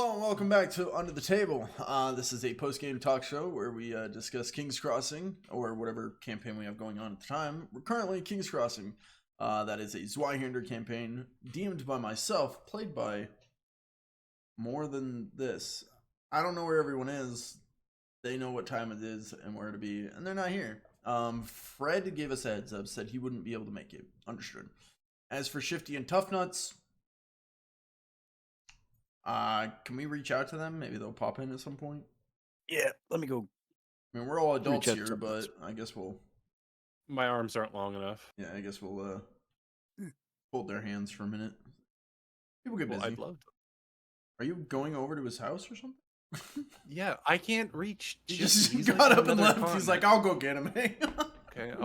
Hello and welcome back to Under the Table. This is a post-game talk show where we discuss King's Crossing, or whatever campaign we have going on at the time. We're currently King's Crossing. That is a Zweihander campaign, DM'd by myself, played by more than this. I don't know where everyone is. They know what time it is and where to be, and they're not here. Fred gave us a heads up, said he wouldn't be able to make it. Understood. As for Shifty and Tough Nuts, can we reach out to them? Maybe they'll pop in at some point. Yeah, let me go. I mean, we're all adults here, but I guess we'll... My arms aren't long enough. Yeah, I guess we'll hold their hands for a minute. People get busy. I'd love to. Are you going over to his house or something? Yeah, I can't reach. He just got up and left. Continent. He's like, "I'll go get him." Okay,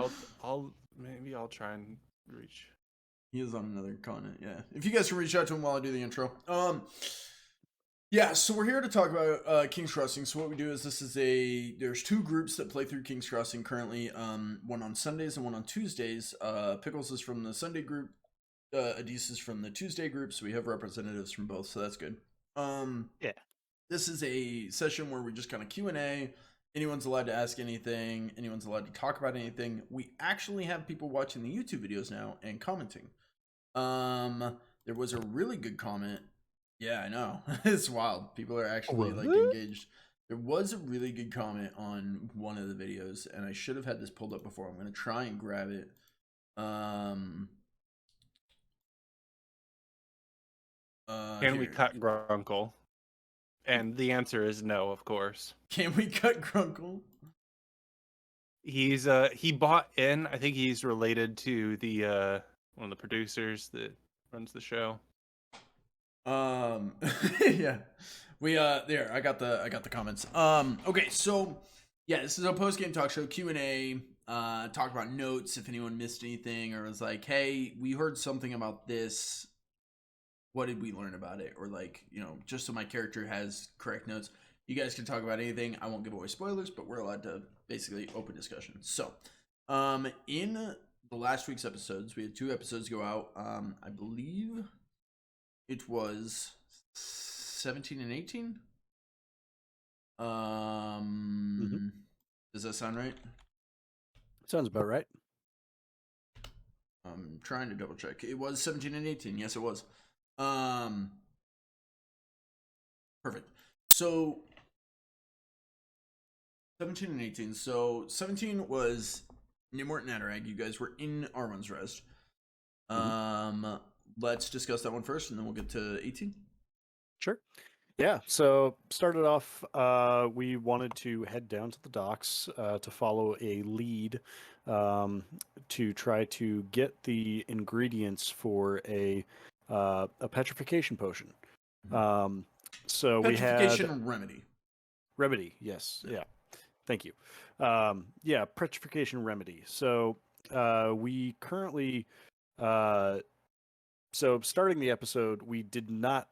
maybe I'll try and reach. He is on another continent. Yeah, if you guys can reach out to him while I do the intro. Yeah, so we're here to talk about King's Crossing. So what we do is there's two groups that play through King's Crossing currently. One on Sundays and one on Tuesdays. Pickles is from the Sunday group. Adis is from the Tuesday group. So we have representatives from both. So that's good. Yeah. This is a session where we just kind of Q&A. Anyone's allowed to ask anything. Anyone's allowed to talk about anything. We actually have people watching the YouTube videos now and commenting. There was a really good comment. Yeah, I know. It's wild. People are actually like engaged. There was a really good comment on one of the videos, and I should have had this pulled up before. I'm going to try and grab it. Can we cut Grunkle? And the answer is no, of course. Can we cut Grunkle? He bought in. I think he's related to the one of the producers that runs the show. Yeah. We there, I got the comments. Okay, so yeah, this is a post-game talk show, Q&A, talk about notes if anyone missed anything or was like, hey, we heard something about this. What did we learn about it? Or like, you know, just so my character has correct notes. You guys can talk about anything. I won't give away spoilers, but we're allowed to basically open discussion. So, in the last week's episodes, we had 2 episodes go out. I believe it was 17 and 18. Does that sound right? Sounds about right. I'm trying to double check. It was 17 and 18. Yes, it was. Perfect. So 17 and 18. So 17 was Gnimwirt and Adarag. You guys were in Arwen's Rest. Let's discuss that one first, and then we'll get to 18. Sure. Yeah. So started off, we wanted to head down to the docks to follow a lead to try to get the ingredients for a petrification potion. So we had petrification remedy. Yes. Yeah. Thank you. Yeah, petrification remedy. So we currently so starting the episode, we did not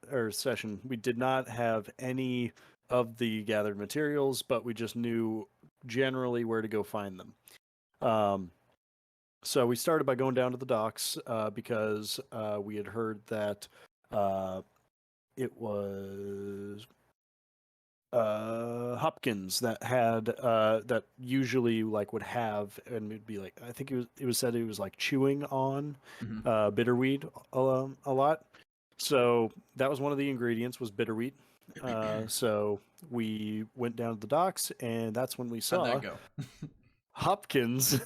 have any of the gathered materials, but we just knew generally where to go find them. So we started by going down to the docks because we had heard that it was Hopkins that had that usually like would have, and it'd be like, I think it was said it was like chewing on bitterweed a lot. So that was one of the ingredients, was bitterweed. So we went down to the docks, and that's when we saw How'd that go? Hopkins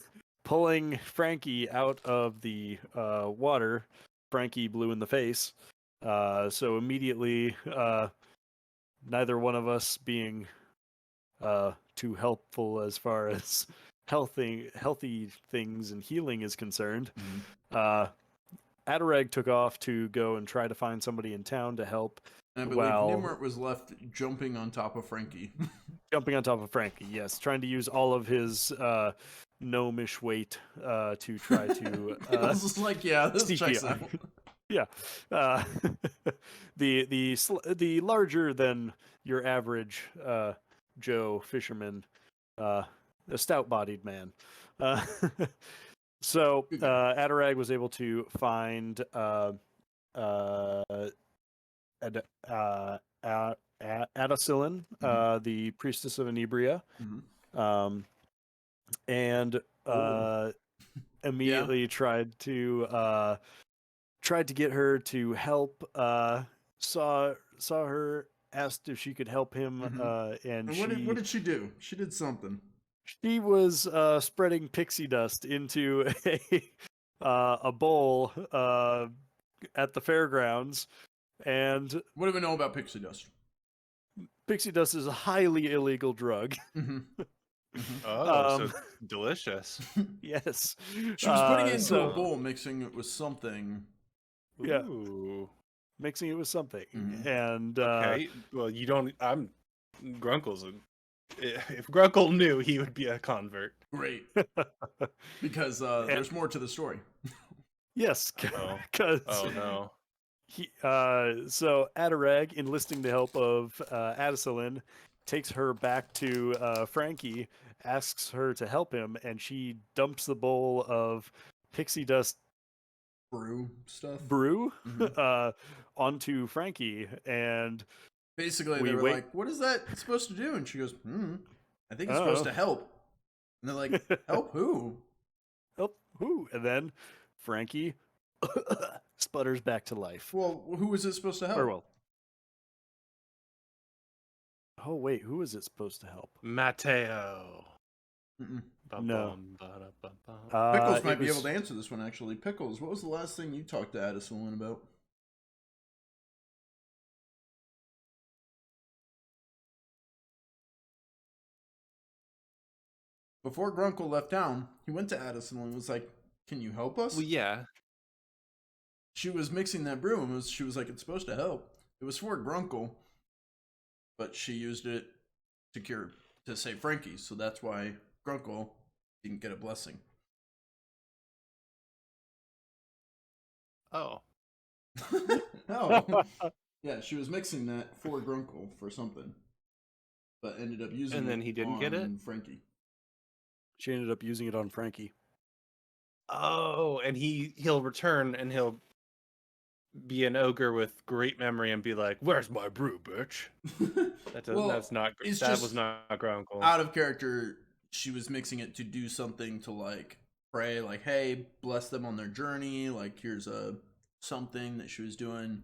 pulling Frankie out of the water. Frankie blew in the face. So immediately, neither one of us being too helpful as far as healthy things and healing is concerned, Adarag took off to go and try to find somebody in town to help. And I believe Gnimwirt was left jumping on top of Frankie. Jumping on top of Frankie, yes. Trying to use all of his gnomish weight to try to... I was just like, yeah, this checks out. Yeah, the larger than your average Joe fisherman, a stout-bodied man. So Adarag was able to find Adacillin, the priestess of Inebria, and immediately tried to get her to help. Saw her, asked if she could help him, and what did she do? She did something. She was spreading pixie dust into a bowl at the fairgrounds, and what do we know about pixie dust? Pixie dust is a highly illegal drug. Oh, so delicious. Yes. She was putting it into a bowl, mixing it with something. Yeah. Ooh. Mixing it with something. And okay. Well, you don't. Grunkle's if Grunkle knew, he would be a convert. Great. Because there's more to the story. Yes. Oh no. So Adarag, enlisting the help of Adacillin, takes her back to Frankie, asks her to help him, and she dumps the bowl of pixie dust brew stuff onto Frankie, and basically they were like, what is that supposed to do? And she goes, I think it's supposed to help. And they're like, help who? Help who? And then Frankie sputters back to life. Well, who was it supposed to help? Oh wait, who is it supposed to help? Mateo. No. Pickles might be able to answer this one, actually. Pickles, what was the last thing you talked to Addison about? Before Grunkle left town, he went to Addison and was like, can you help us? Well, yeah. She was mixing that brew and she was like, it's supposed to help. It was for Grunkle, but she used it to save Frankie, so that's why Grunkle didn't get a blessing. Oh. Oh. Yeah, she was mixing that for Grunkle for something, but ended up using it. And then he didn't get it? Frankie. She ended up using it on Frankie. Oh, and he'll return and he'll be an ogre with great memory and be like, "Where's my brew, bitch?" That's not. That was not Grunkle. Out of character. She was mixing it to do something to like pray, like, "Hey, bless them on their journey." Like, here's something that she was doing.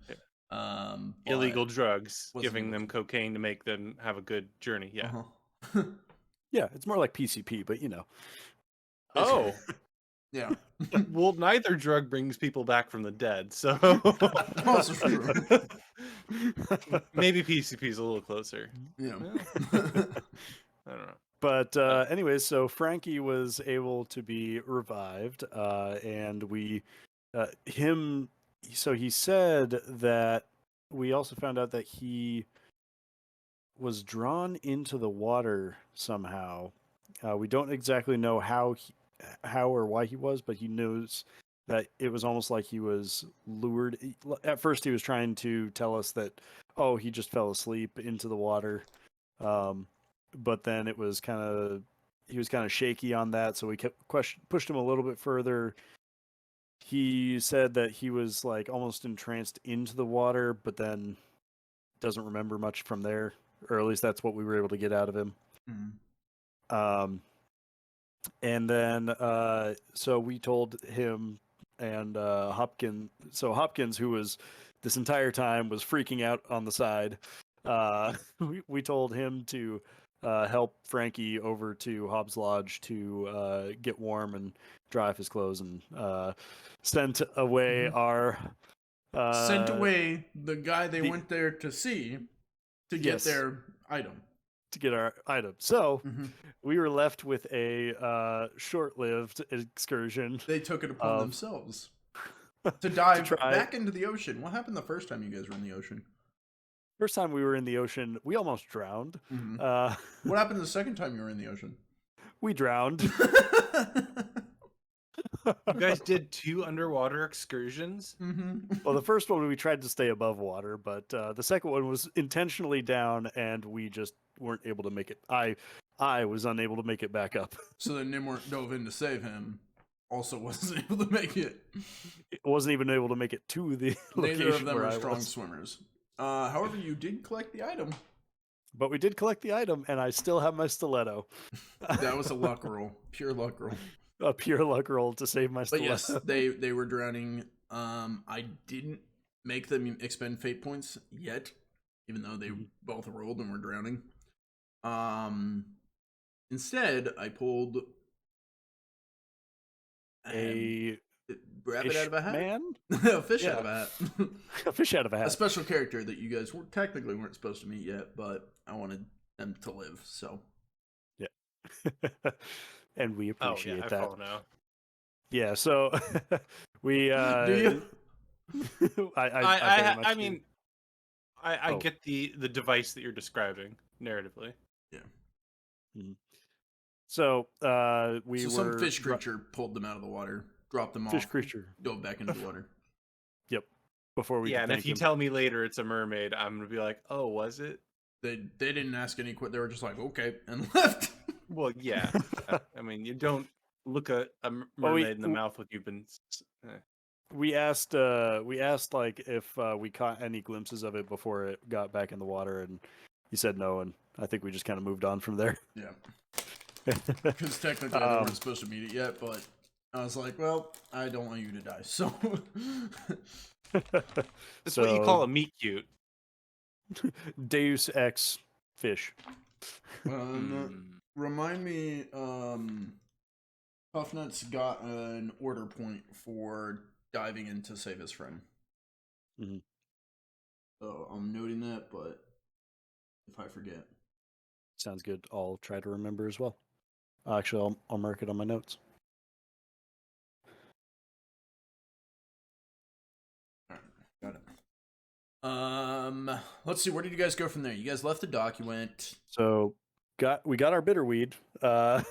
Illegal drugs, giving them cocaine to make them have a good journey. Yeah. Yeah, it's more like PCP, but you know. Oh. Yeah. Well, neither drug brings people back from the dead, so Also true. Maybe PCP is a little closer. Yeah. I don't know. But anyways, so Frankie was able to be revived, and so he said that we also found out that he was drawn into the water somehow. We don't exactly know how or why he was, but he knows that it was almost like he was lured. At first, he was trying to tell us that, oh, he just fell asleep into the water. But then he was kind of shaky on that, so we pushed him a little bit further. He said that he was like almost entranced into the water, but then doesn't remember much from there, or at least that's what we were able to get out of him. And then so we told him and Hopkins. So Hopkins, who was this entire time was freaking out on the side, we told him to help Frankie over to Hobbs Lodge to get warm and dry off his clothes, and sent away sent away the guy they went there to see to get their item. To get our item. So we were left with a short-lived excursion. They took it upon themselves to dive back into the ocean. What happened the first time you guys were in the ocean? First time we were in the ocean, we almost drowned. What happened the second time you were in the ocean? We drowned. You guys did 2 underwater excursions? Well, the first one we tried to stay above water, but the second one was intentionally down, and we just weren't able to make it. I was unable to make it back up. So then Gnimwirt dove in to save him. Also wasn't able to make it. It wasn't even able to make it to the location. Neither of them where are I strong was. swimmers. However, you did collect the item. But we did collect the item, and I still have my stiletto. That was a luck roll, pure luck roll. A pure luck roll to save my But stiletto. yes, they were drowning. I didn't make them expend fate points yet, even though they both rolled and were drowning. Instead, I pulled a rabbit out of a hat. Man? A fish out of a hat. A fish out of a hat. A special character that you guys technically weren't supposed to meet yet, but I wanted them to live. So yeah, and we appreciate that. I follow now. Yeah, so we do you? I mean, I get the device that you're describing narratively. Yeah. Mm-hmm. So some fish creature pulled them out of the water, dropped them off. Fish creature dove back into the water. Yep. Before we and if you tell me later it's a mermaid, I'm gonna be like, oh, was it? They didn't ask any. They were just like, okay, and left. Well, yeah. I mean, you don't look a mermaid in the mouth when you've been. We asked like if we caught any glimpses of it before it got back in the water, and he said no, and I think we just kind of moved on from there. Yeah. Because technically they weren't supposed to meet it yet, but I was like, well, I don't want you to die, so. That's what you call a meet cute. Deus Ex fish. Remind me, Puffnuts got an order point for diving in to save his friend. Mm-hmm. So I'm noting that, but if I forget. Sounds good. I'll try to remember as well. Actually, I'll mark it on my notes. All right, got it. Let's see. Where did you guys go from there? You guys left the dock. You went. So we got our bitterweed. Yeah.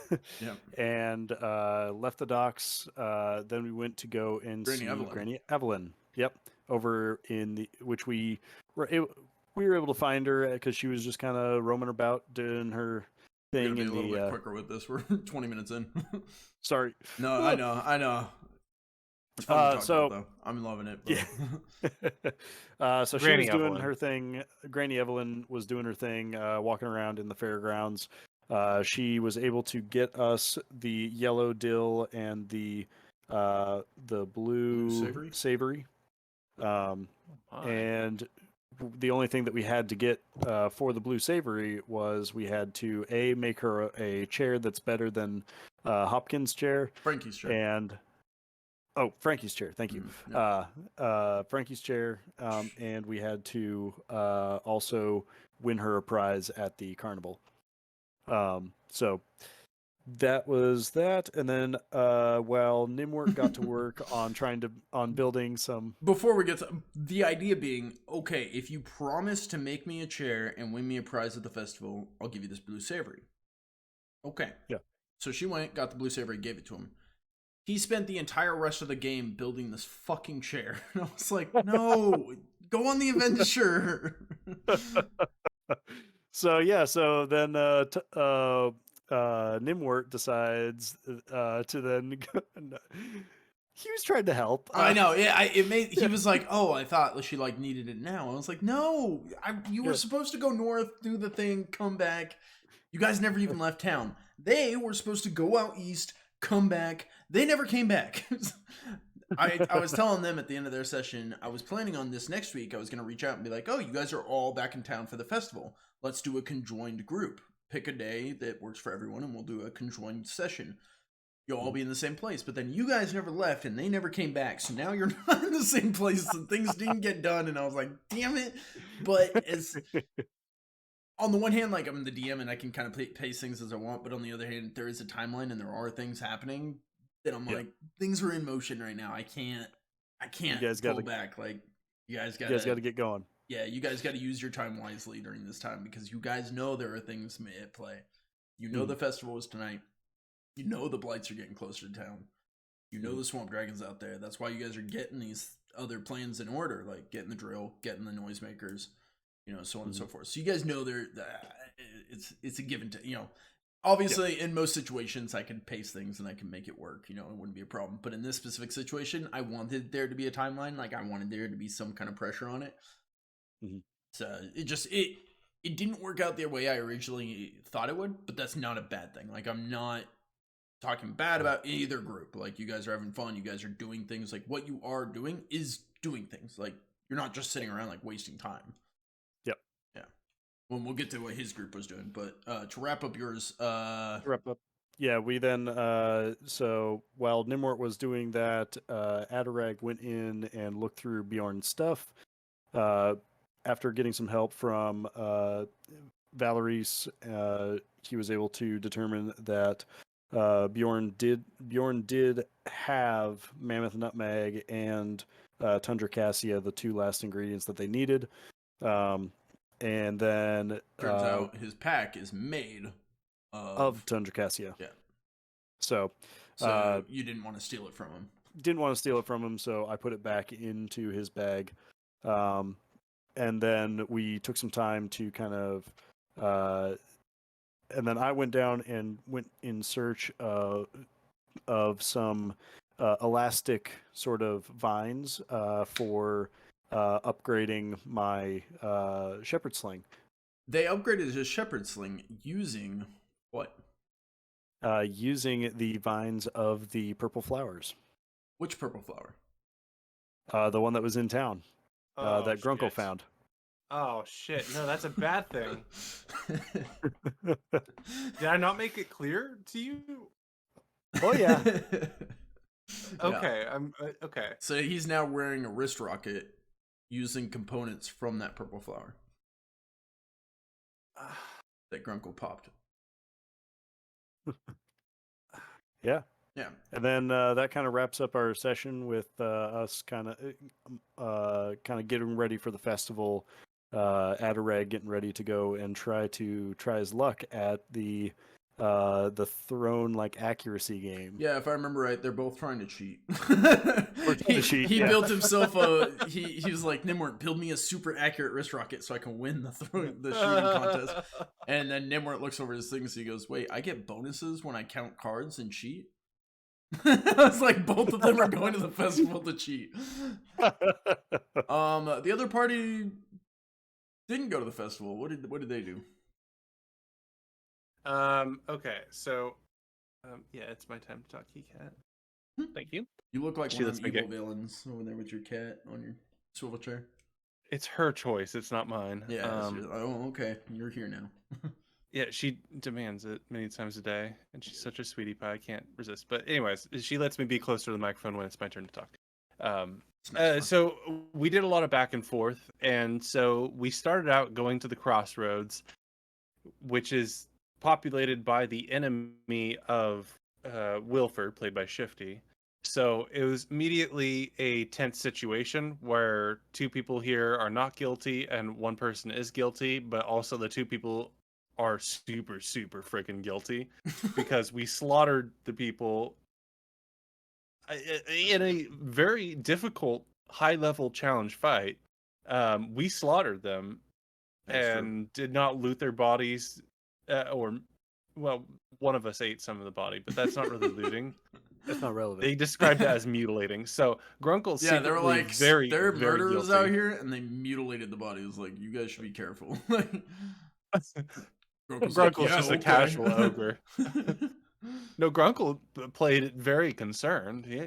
And left the docks. Then we went to go and see Granny Evelyn. Yep. Over in which we were able to find her because she was just kind of roaming about doing her thing. We're gonna be a little bit quicker with this. We're 20 minutes in. Sorry. No, I know. I'm loving it. But... Yeah. So she was doing her thing. Granny Evelyn was doing her thing, walking around in the fairgrounds. She was able to get us the yellow dill and the blue savory. And the only thing that we had to get for the blue savory was we had to make her a chair that's better than Hopkins' chair, Frankie's chair, and Frankie's chair. Thank you. Frankie's chair, and we had to also win her a prize at the carnival. So that was that, and then while Gnimwirt got to work on building some. Before we get to the idea being, okay, if you promise to make me a chair and win me a prize at the festival, I'll give you this blue savory. Okay. Yeah. So she went, got the blue savory, gave it to him. He spent the entire rest of the game building this fucking chair. And I was like, no, go on the adventure. So then Gnimwirt decides to then he was trying to help. I know. He was like, oh, I thought she needed it now. I was like, no, you were supposed to go north, do the thing, come back. You guys never even left town. They were supposed to go out east, come back. They never came back. I was telling them at the end of their session, I was planning on this next week. I was going to reach out and be like, oh, you guys are all back in town for the festival. Let's do a conjoined group. Pick a day that works for everyone, and we'll do a conjoined session. You'll all be in the same place. But then you guys never left, and they never came back. So now you're not in the same place, and things didn't get done. And I was like, damn it. But as on the one hand, like, I'm the DM, and I can kind of pace things as I want. But on the other hand, there is a timeline, and there are things happening that I'm like, things are in motion right now. I can't pull back. Like, you guys got to get going. Yeah, you guys got to use your time wisely during this time because you guys know there are things at play. You know the festival is tonight. You know the blights are getting closer to town. You know the swamp dragons out there. That's why you guys are getting these other plans in order, like getting the drill, getting the noisemakers, so on and so forth. So you guys know it's a given to, obviously in most situations I can pace things and I can make it work, it wouldn't be a problem. But in this specific situation, I wanted there to be a timeline. Like I wanted there to be some kind of pressure on it. So it didn't work out the way I originally thought it would, but that's not a bad thing. Like, I'm not talking bad about either group. Like, you guys are having fun, you guys are doing things. Like, what you are doing is doing things. Like, you're not just sitting around like wasting time. Yep. Yeah. Well, we'll get to what his group was doing, but to wrap up yours, wrap up. Yeah, we then so while Gnimwirt was doing that, Adarag went in and looked through Bjorn's stuff. After getting some help from Valerice, he was able to determine that Bjorn did have Mammoth Nutmeg and Tundra Cassia, the two last ingredients that they needed. And then turns out his pack is made of Tundra Cassia. Yeah. So you didn't want to steal it from him. Didn't want to steal it from him, so I put it back into his bag. And then we took some time to kind of, and then I went down and went in search of some elastic sort of vines for upgrading my shepherd sling. They upgraded his shepherd sling using what? Using the vines of the purple flowers. Which purple flower? The one that was in town. That Grunkle shit. found. Oh shit! No, that's a bad thing. Did I not make it clear to you? Oh yeah. Okay, yeah. I'm okay. So he's now wearing a wrist rocket using components from that purple flower that Grunkle popped. Yeah. Yeah. And then that kind of wraps up our session with us kind of getting ready for the festival. Adarag getting ready to go and try his luck at the throne like accuracy game. Yeah, if I remember right, they're both trying to cheat. He yeah. built himself he was like, Gnimwirt, build me a super accurate wrist rocket so I can win the shooting contest. And then Gnimwirt looks over his things and he goes, wait, I get bonuses when I count cards and cheat? I was like, both of them are going to the festival to cheat. The other party didn't go to the festival. What did they do? Okay, so yeah, it's my time to talk, Cat. Thank you. You look like one of them evil villains over there with your cat on your swivel chair. It's her choice, it's not mine. Yeah. Oh, okay. You're here now. Yeah, she demands it many times a day, and she's such a sweetie pie, I can't resist. But anyways, she lets me be closer to the microphone when it's my turn to talk. So we did a lot of back and forth, and so we started out going to the crossroads, which is populated by the enemy of Wilford, played by Shifty. So it was immediately a tense situation where two people here are not guilty and one person is guilty, but also the two people are super, super freaking guilty because we slaughtered the people in a very difficult high-level challenge fight. We slaughtered them. And did not loot their bodies, well, one of us ate some of the body, but that's not really looting. That's not relevant. They described it as mutilating. So Grunkle's they were like, very, they're very murderers guilty out here, and they mutilated the bodies. Like, you guys should be careful. Grunkle's just a casual ogre. No, Grunkle played it very concerned. Yeah,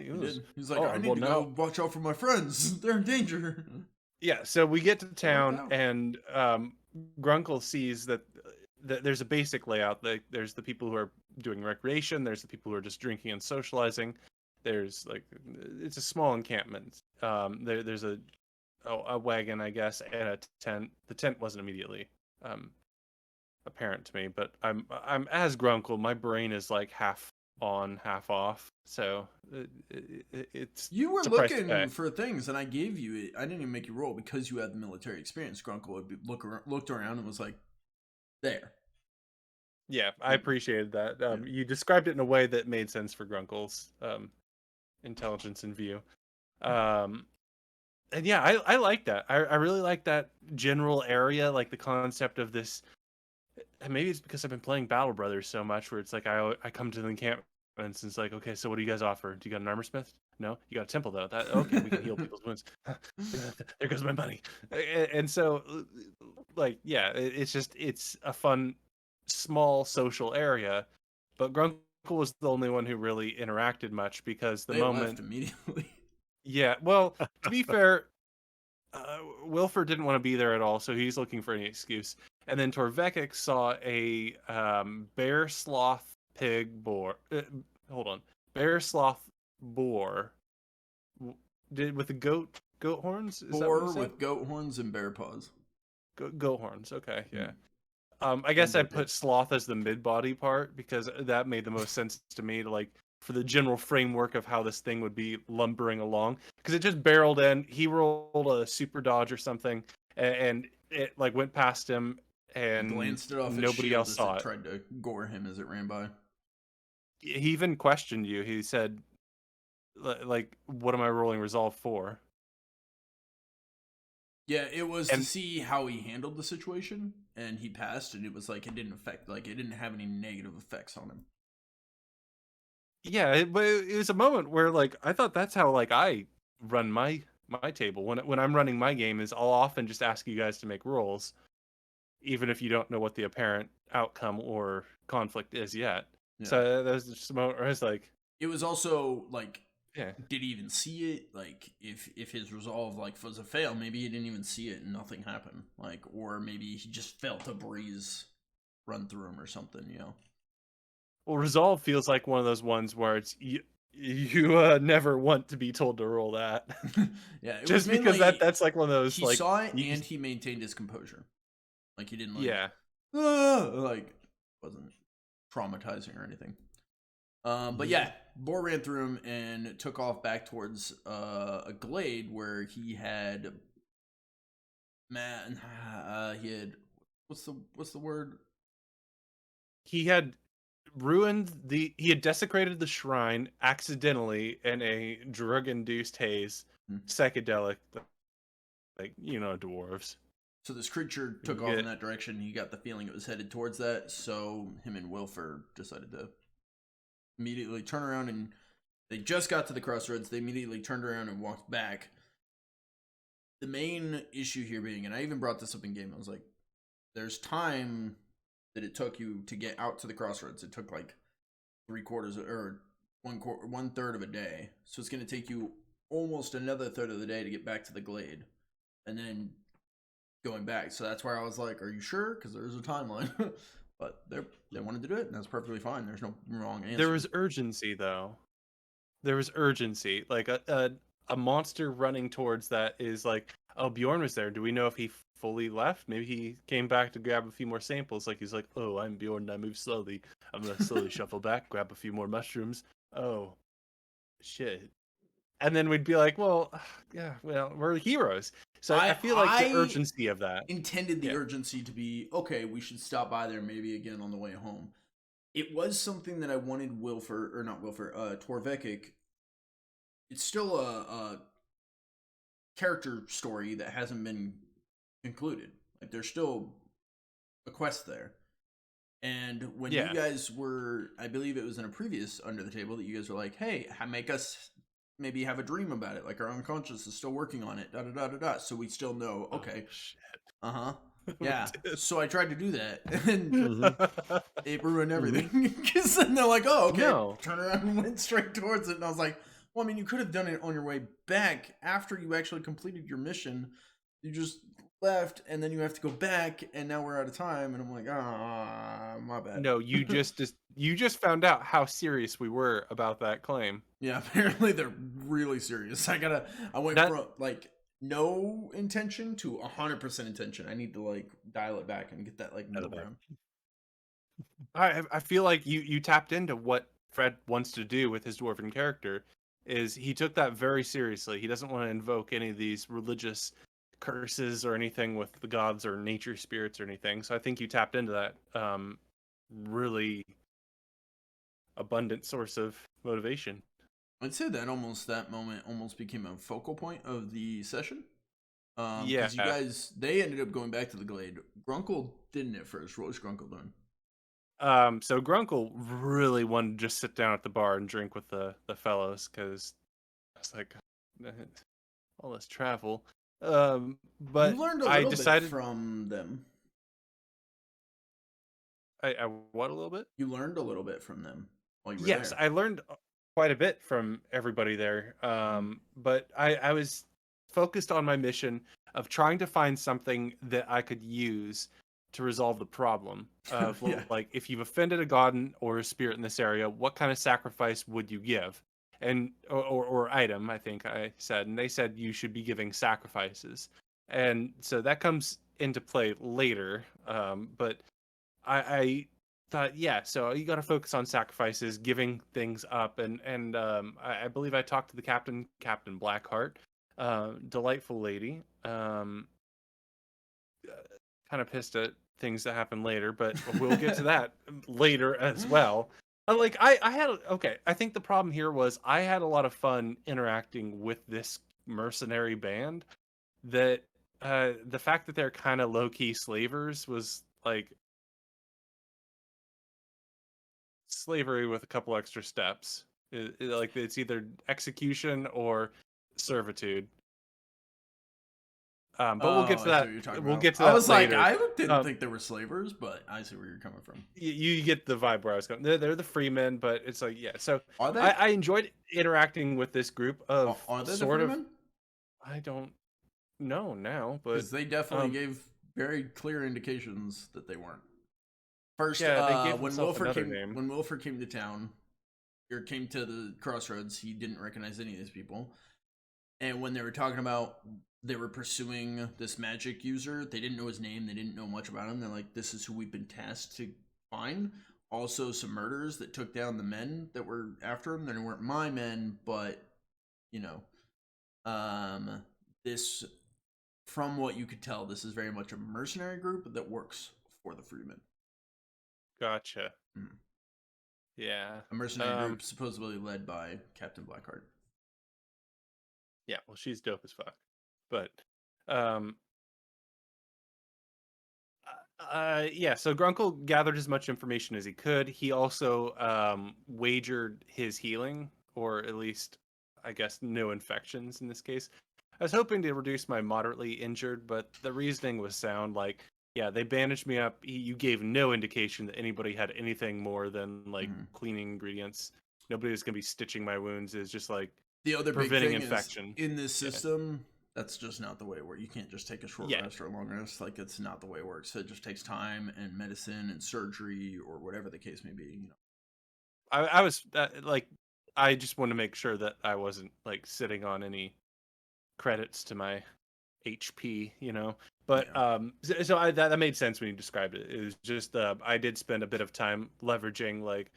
he's like, I need to go watch out for my friends. They're in danger. Yeah, so we get to town, and Grunkle sees that there's a basic layout. There's the people who are doing recreation. There's the people who are just drinking and socializing. There's it's a small encampment. There's a wagon, I guess, and a tent. The tent wasn't immediately apparent to me, but I'm as Grunkle. My brain is like half on, half off. So it's you were looking for things, and I gave you it. I didn't even make you roll because you had the military experience. Grunkle looked around and was like, "There." Yeah, I appreciated that. You described it in a way that made sense for Grunkle's intelligence and view. And yeah, I like that. I really like that general area, like the concept of this. And maybe it's because I've been playing Battle Brothers so much, where it's like I come to the encampment. And it's like, okay, so what do you guys offer? Do you got an armor smith? No, you got a temple though. Okay, we can heal people's wounds. There goes my money. And so like, yeah, it's a fun, small social area, but Grunkle was the only one who really interacted much because the They moment, left immediately. yeah, well, to be fair, Wilfer didn't want to be there at all, so he's looking for any excuse. And then Torvekek saw a bear sloth pig boar. Hold on, bear sloth boar. Did with the goat horns? Is that what you Boar said? with goat horns and bear paws. Goat horns. Okay, yeah. Mm. I guess I Big put sloth as the mid body part because that made the most sense to me to like for the general framework of how this thing would be lumbering along because it just barreled in. He rolled a super dodge or something, and it like went past him, and glanced it off its nobody shield else as saw it it. tried to gore him as it ran by. He even questioned you. He said, "Like, what am I rolling resolve for?" Yeah, it was to And see how he handled the situation, and he passed, and it was like it didn't affect, like it didn't have any negative effects on him. yeah, but it was a moment where like I thought that's how like I run my table when I'm running my game is I'll often just ask you guys to make rolls, even if you don't know what the apparent outcome or conflict is yet. Yeah. So that was just a moment where I was like, It was also like, yeah, did he even see it? Like, if his resolve like was a fail, maybe he didn't even see it and nothing happened. Like, or maybe he just felt a breeze run through him or something. You know. well, resolve feels like one of those ones where it's you never want to be told to roll that. Yeah, it just was because mainly that's like one of those he like saw it you, and he maintained his composure. Like he didn't like yeah. like wasn't traumatizing or anything. But yeah, Boar ran through him and took off back towards a glade where he had he had what's the word? He had he had desecrated the shrine accidentally in a drug induced haze, psychedelic, like dwarves. So this creature took off in that direction. He got the feeling it was headed towards that. So him and Wilfer decided to immediately turn around, and they just got to the crossroads. They immediately turned around and walked back. The main issue here being, and I even brought this up in game, I was like, there's time that it took you to get out to the crossroads. It took like 3/4 or 1/3 of a day. So it's going to take you almost another third of the day to get back to the glade. And then going back. So that's why I was like, are you sure? Because there's a timeline. But they wanted to do it, and that's perfectly fine. There's no wrong answer. There was urgency, though. There was urgency. Like a monster running towards that is like, oh, Bjorn was there. Do we know if he fully left? Maybe he came back to grab a few more samples. Like he's like, oh, I'm Bjorn. I move slowly. I'm gonna slowly shuffle back, grab a few more mushrooms. Oh, shit. And then we'd be like, well, yeah, well, we're heroes. So I feel like the urgency of that. Intended the urgency to be, okay, we should stop by there maybe again on the way home. It was something that I wanted Torvekek. It's still a character story that hasn't been concluded. Like there's still a quest there. And when you guys were, I believe it was in a previous Under the Table that you guys were like, hey, make us maybe have a dream about it. Like our unconscious is still working on it. So we still know, okay. Oh, shit. Yeah. So I tried to do that, and it ruined everything. Because then they're like, "Oh, okay." No. Turn around and went straight towards it, and I was like, "Well, I mean, you could have done it on your way back after you actually completed your mission. You just left, and then you have to go back, and now we're out of time." And I'm like, "Ah, my bad." No, you just found out how serious we were about that claim. Yeah, apparently they're really serious. I went from like no intention to 100% intention. I need to like dial it back and get that like middle ground. I feel like you tapped into what Fred wants to do with his dwarven character. Is he took that very seriously. He doesn't want to invoke any of these religious curses or anything with the gods or nature spirits or anything. So I think you tapped into that really abundant source of motivation. I'd say that moment almost became a focal point of the session. Yeah. Because you guys, they ended up going back to the glade. Grunkle didn't at first. What was Grunkle doing? So Grunkle really wanted to just sit down at the bar and drink with the fellows because I was like, all this travel. but you learned a I little decided bit from them. I what a little bit. You learned a little bit from them while you were Yes, there. I learned quite a bit from everybody there. But I was focused on my mission of trying to find something that I could use to resolve the problem of Yeah. like if you've offended a god or a spirit in this area, what kind of sacrifice would you give? And or item, I think I said, and they said you should be giving sacrifices, and so that comes into play later. But I thought, yeah, so you got to focus on sacrifices, giving things up, and I believe I talked to the captain, Captain Blackheart, delightful lady. Kind of pissed at things that happen later, but we'll get to that later as well. I had okay. I think the problem here was I had a lot of fun interacting with this mercenary band. That the fact that they're kind of low key slavers was like slavery with a couple extra steps. Like it's either execution or servitude. But we'll get to I see that. what you're talking We'll about. get to I that was like, later. I didn't think they were slavers, but I see where you're coming from. You get the vibe where I was going. They're the freemen, but it's like yeah. So Are they? I enjoyed interacting with this group of Are they the sort of. freemen? I don't know now, but Because they definitely gave very clear indications that they weren't. First, yeah, they gave when themselves Wilford another came, name. when Wilford came to town, or came to the crossroads, he didn't recognize any of these people. And when they were talking about they were pursuing this magic user, they didn't know his name, they didn't know much about him. They're like, this is who we've been tasked to find. Also, some murders that took down the men that were after him. They weren't my men, but you know, this, from what you could tell, this is very much a mercenary group that works for the freemen. Gotcha. Mm. Yeah. A mercenary group supposedly led by Captain Blackheart. Yeah, well, she's dope as fuck. But, yeah. So Grunkle gathered as much information as he could. He also wagered his healing, or at least, I guess, no infections in this case. I was hoping to reduce my moderately injured, but the reasoning was sound. Like, yeah, they bandaged me up. You gave no indication that anybody had anything more than like cleaning ingredients. Nobody was gonna be stitching my wounds. It's just like the other preventing big thing infection. Is, in this system, that's just not the way it works. You can't just take a short rest or a long rest. Like, it's not the way it works. So it just takes time and medicine and surgery or whatever the case may be. You know, I was like, I just want to make sure that I wasn't like sitting on any credits to my HP, you know. But so that made sense when you described it. It was just I did spend a bit of time leveraging like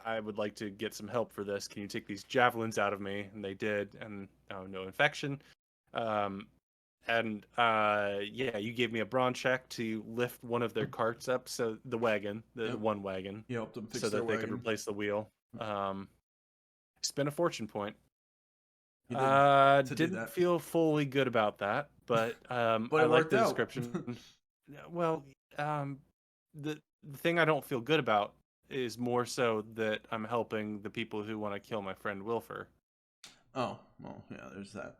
I would like to get some help for this. Can you take these javelins out of me? And they did, and no infection. Yeah, you gave me a brawn check to lift one of their carts up, so the wagon, the one wagon, you helped them fix so their that they wagon. could replace the wheel. Spent a fortune point. Didn't feel fully good about that, but I like the description. Well, the thing I don't feel good about is more so that I'm helping the people who want to kill my friend Wilfer. Oh, well, yeah, there's that.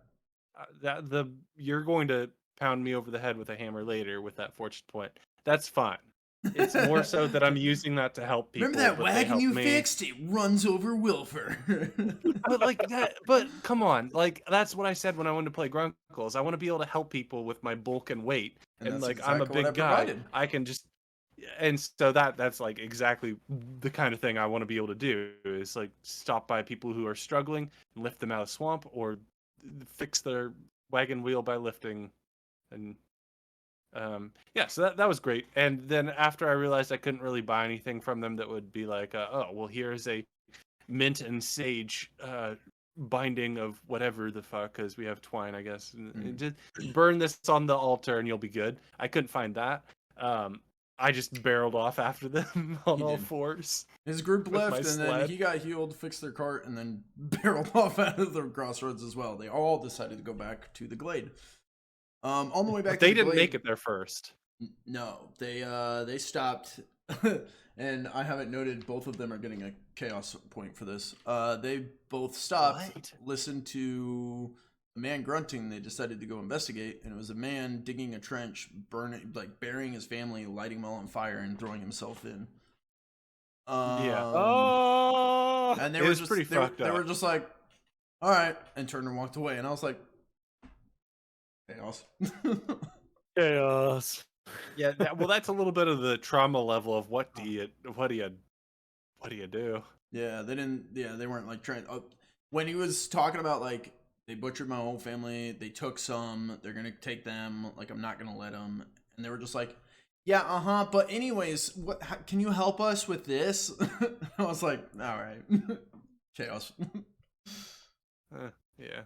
You're going to pound me over the head with a hammer later with that fortune point. That's fine. It's more so that I'm using that to help people. Remember that wagon you fixed? It runs over Wilfer. But like that. But come on, like that's what I said when I wanted to play Grunkles. I want to be able to help people with my bulk and weight, and like exactly I'm a big guy. I can just, and so that's like exactly the kind of thing I want to be able to do. Is like stop by people who are struggling and lift them out of the swamp, or fix their wagon wheel by lifting, and yeah, so that was great. And then after I realized I couldn't really buy anything from them that would be like, oh well, here's a mint and sage binding of whatever the fuck, because we have twine, I guess. Just burn this on the altar and you'll be good. I couldn't find that. I just barreled off after them on all fours. His group left, and then he got healed, fixed their cart, and then barreled off out of the crossroads as well. They all decided to go back to the glade. On the way back, they didn't make it there first. No, they stopped, and I haven't noted. Both of them are getting a chaos point for this. They both stopped, listened to a man grunting. They decided to go investigate, and it was a man digging a trench, burying his family, lighting them all on fire, and throwing himself in. Yeah. Oh, And it was pretty fucked up. They were just like, all right, and turned and walked away. And I was like, chaos. chaos. Yeah, well, that's a little bit of the trauma level of what do you do? Yeah, they didn't. Yeah, they weren't like trying. When he was talking about like they butchered my whole family, they took some. They're gonna take them. Like I'm not gonna let them. And they were just like, yeah, But anyways, can you help us with this? I was like, all right, chaos. Yeah.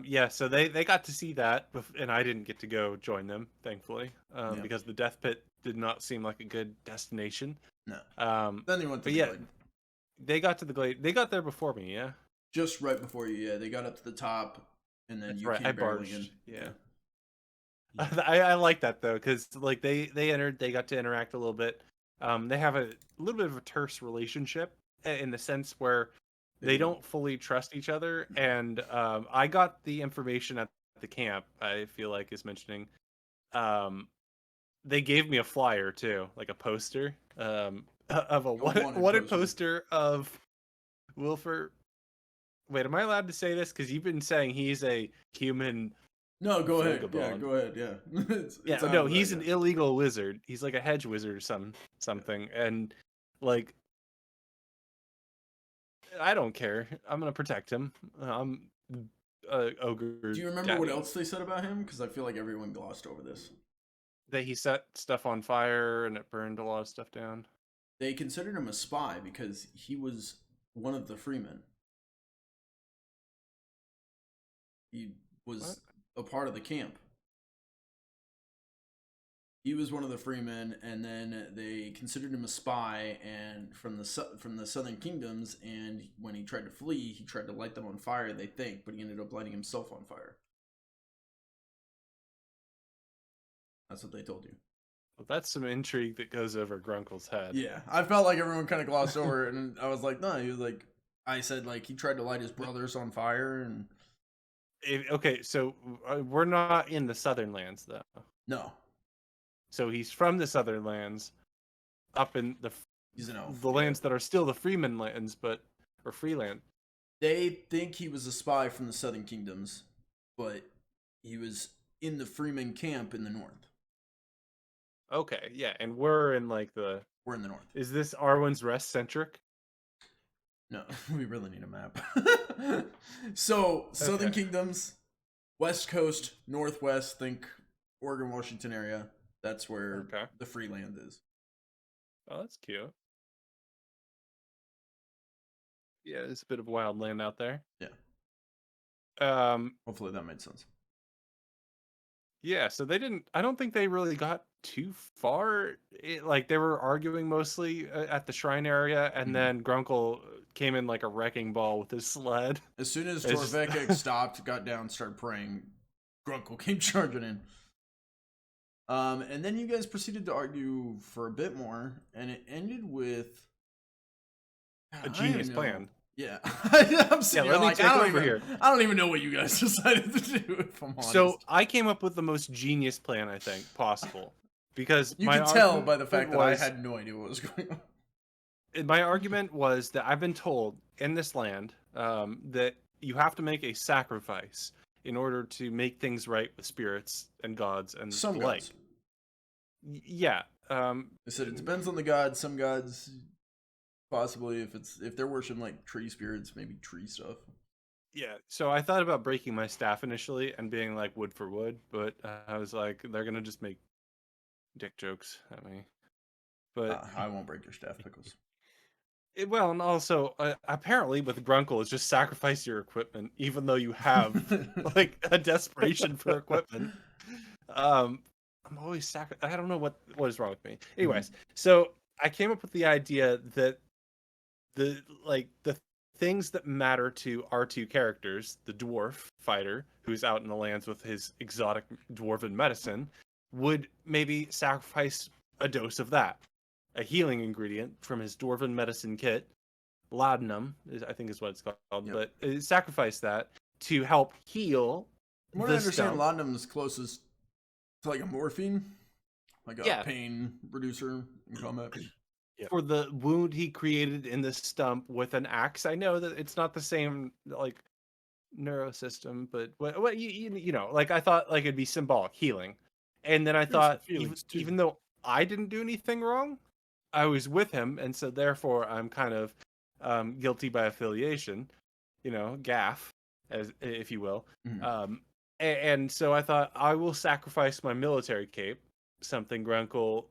Yeah, so they got to see that, and I didn't get to go join them, thankfully, because the death pit did not seem like a good destination. No. Then they went to the glade. They got to the glade. They got there before me, yeah. Just right before you, yeah. They got up to the top, and then That's came barreling in. Yeah. I like that though, because like they entered, they got to interact a little bit. They have a little bit of a terse relationship in the sense where they don't fully trust each other, and I got the information at the camp. I feel like is mentioning. They gave me a flyer too, like a poster of a wanted poster of Wilford. Wait, am I allowed to say this? Because you've been saying he's a human. No, go ahead. Yeah, go ahead. Yeah. No, he's an illegal wizard. He's like a hedge wizard or something, and like. I don't care. I'm gonna protect him. I'm ogre. Do you remember what else they said about him? Because I feel like everyone glossed over this. That he set stuff on fire and it burned a lot of stuff down. They considered him a spy because he was one of the freemen. He was a part of the camp. He was one of the freemen, and then they considered him a spy, and from the southern kingdoms. And when he tried to flee, he tried to light them on fire. They think, but he ended up lighting himself on fire. That's what they told you. Well, that's some intrigue that goes over Grunkle's head. Yeah, I felt like everyone kind of glossed over it, and I was like, no, he was like, I said like he tried to light his brothers on fire, and okay, so we're not in the southern lands though. No. So he's from the southern lands, up in he's an elf. The lands that are still the freeman lands, or free land. They think he was a spy from the southern kingdoms, but he was in the freeman camp in the north. Okay, yeah, and we're in the north. Is this Arwen's Rest centric? No, we really need a map. So, southern kingdoms, west coast, northwest, think Oregon, Washington area. That's where the free land is. Oh, that's cute. Yeah, there's a bit of wild land out there. Yeah. Hopefully that made sense. Yeah, so I don't think they really got too far. They were arguing mostly at the shrine area, and then Grunkle came in like a wrecking ball with his sled. As soon as Torvekek stopped, got down, started praying, Grunkle came charging in. And then you guys proceeded to argue for a bit more, and it ended with a genius plan. Yeah, I'm sitting here like, I don't even know what you guys decided to do. If I'm honest. So I came up with the most genius plan I think possible, because you can tell by the fact that I had no idea what was going on. My argument was that I've been told in this land that you have to make a sacrifice in order to make things right with spirits and gods and some light. Gods. Yeah. I said it depends on the gods. Some gods, possibly, if they're worshiping like tree spirits, maybe tree stuff. Yeah. So I thought about breaking my staff initially and being like wood for wood, but I was like, they're gonna just make dick jokes at me. But I won't break your staff, Pickles. Well, and also apparently with Grunkle, it's just sacrifice your equipment, even though you have like a desperation for equipment. I'm always I don't know what is wrong with me. Anyways, so I came up with the idea that the things that matter to our two characters, the dwarf fighter who's out in the lands with his exotic dwarven medicine, would maybe sacrifice a dose of that, a healing ingredient from his dwarven medicine kit, laudanum, I think is what it's called, Yep. but sacrifice that to help heal. From what I understand, laudanum is closest to like a morphine, like a pain reducer in combat. For the wound he created in the stump with an axe. I know that it's not the same like neurosystem, but what you know, like I thought like it'd be symbolic healing, and then I thought even though I didn't do anything wrong, I was with him, and so therefore I'm kind of guilty by affiliation, you know, gaff, as if you will. Mm-hmm. And so I thought I will sacrifice my military cape, something Grunkle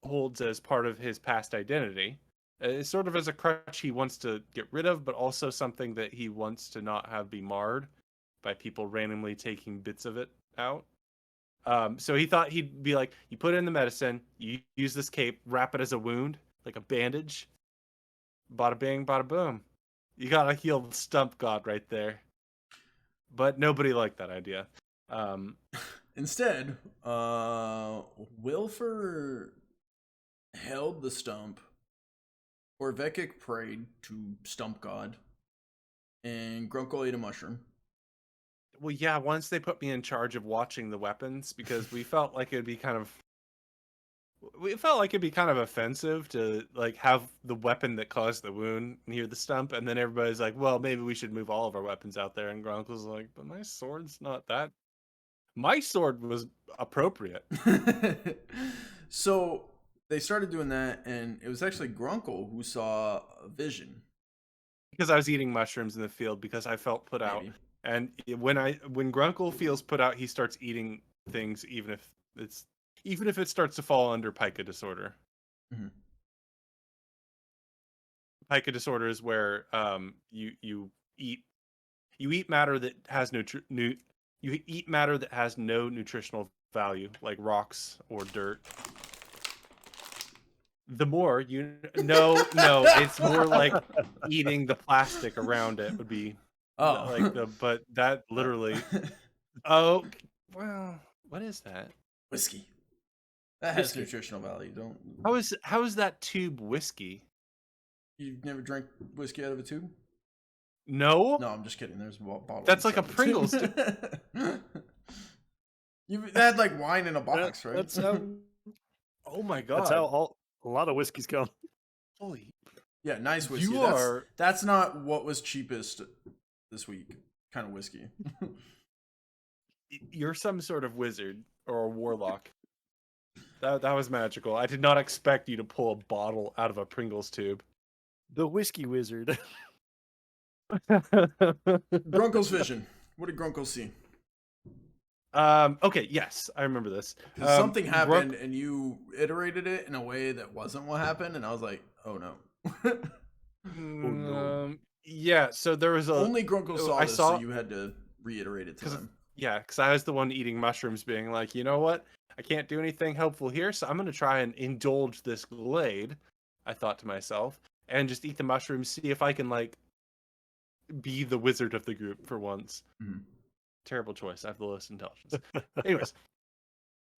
holds as part of his past identity. It's sort of as a crutch he wants to get rid of, but also something that he wants to not have be marred by people randomly taking bits of it out. So he thought he'd be like, you put in the medicine, you use this cape, wrap it as a wound, like a bandage. Bada bing, bada boom. You got a healed stump god right there. But nobody liked that idea. Instead, Wilfer held the stump. Torvekek prayed to stump god, and Grunkle ate a mushroom. Well, yeah, once they put me in charge of watching the weapons, because we felt like it'd be kind of offensive to like have the weapon that caused the wound near the stump, and then everybody's like, well, maybe we should move all of our weapons out there, and Grunkle's like, but my sword's not that. My sword was appropriate. So they started doing that, and it was actually Grunkle who saw a vision. Because I was eating mushrooms in the field because I felt put out. And when Grunkle feels put out, he starts eating things even if it starts to fall under pica disorder. Mm-hmm. Pica disorder is where you eat matter that has you eat matter that has no nutritional value, like rocks or dirt. The more no, it's more like eating the plastic around it would be but that literally. Oh, well, what is that? Whiskey. That has nutritional value. Don't. How is that tube whiskey? You've never drank whiskey out of a tube? No. No, I'm just kidding. There's a bottle. That's like a Pringles. You've had like wine in a box, right? That's oh my god. That's how a lot of whiskeys come. Holy. Yeah, nice whiskey. That's not what was cheapest this week. Kind of whiskey. You're some sort of wizard or a warlock. That was magical. I did not expect you to pull a bottle out of a Pringles tube. The whiskey wizard. Grunkle's vision. What did Grunkle see? Okay, yes, I remember this. Something happened and you iterated it in a way that wasn't what happened, and I was like, oh no. Oh no. Yeah, so there was only Grunkle saw this, so you had to reiterate it to them. Yeah, because I was the one eating mushrooms, being like, you know what? I can't do anything helpful here, so I'm going to try and indulge this glade, I thought to myself, and just eat the mushrooms, see if I can, like, be the wizard of the group for once. Mm-hmm. Terrible choice. I have the lowest intelligence. Anyways,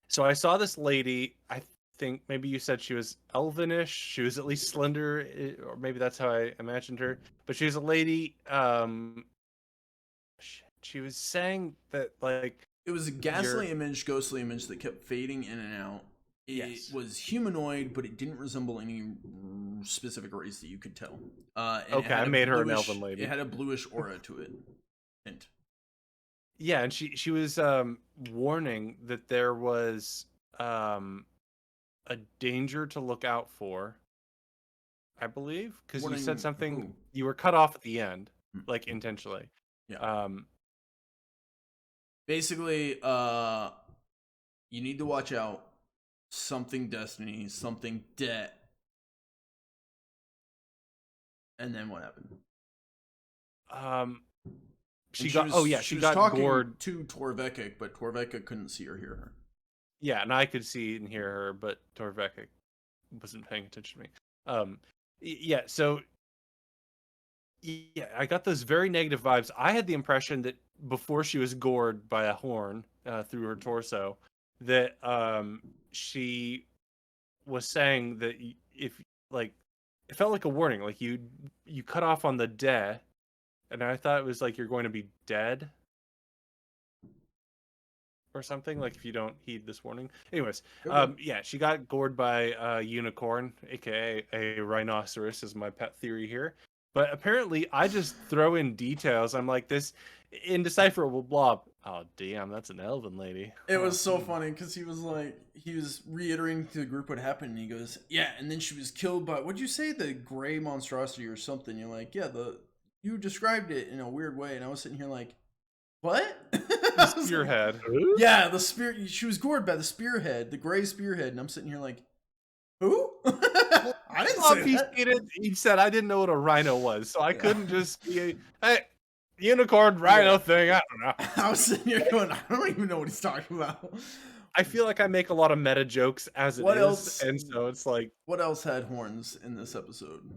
so I saw this lady. I think maybe you said she was elvenish. She was at least slender, or maybe that's how I imagined her. But she was a lady. She was saying that like it was a ghostly image that kept fading in and out. It was humanoid, but it didn't resemble any specific race that you could tell. Okay, I made her an elven lady. It had a bluish aura to it. Hint. Yeah, and she was warning that there was a danger to look out for, I believe, because you said something. You were cut off at the end, like intentionally. Yeah. Basically, you need to watch out. Something destiny, something debt. And then what happened? She got gored to Torvekek, but Torvekek couldn't see or hear her. Yeah, and I could see and hear her, but Torvekek wasn't paying attention to me. Yeah, so yeah, I got those very negative vibes. I had the impression that before she was gored by a horn through her torso, that she was saying that if like it felt like a warning. Like you cut off on the de, and I thought it was like you're going to be dead or something. Like if you don't heed this warning. Anyways, yeah, she got gored by a unicorn, aka a rhinoceros, is my pet theory here. But apparently, I just throw in details. I'm like, this indecipherable blob. Oh, damn, that's an elven lady. It was so funny because he was reiterating to the group what happened, and he goes, "Yeah," and then she was killed by, what'd you say, the gray monstrosity or something? You're like, "Yeah, you described it in a weird way," and I was sitting here like, "What?" The spearhead. Yeah, the spear. She was gored by the spearhead, the gray spearhead, and I'm sitting here like, "Who?" I didn't say that. He said I didn't know what a rhino was, so I couldn't just be hey, unicorn rhino thing. I don't know. I was sitting here going, I don't even know what he's talking about. I feel like I make a lot of meta jokes as it What is, else? and so it's like, what else had horns in this episode?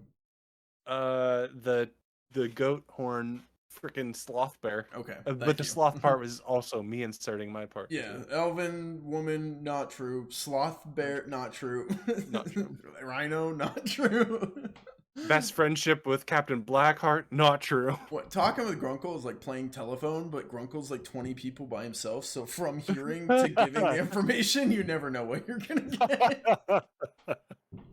The goat horn freaking sloth bear. Okay, but the sloth part was also me inserting my part. Yeah, too. elven woman, not true. Sloth bear, not true. Not true. Rhino, not true. Best friendship with Captain Blackheart, not true. What, talking with Grunkle is like playing telephone, but Grunkle's like 20 people by himself, so from hearing to giving the information, you never know what you're gonna get.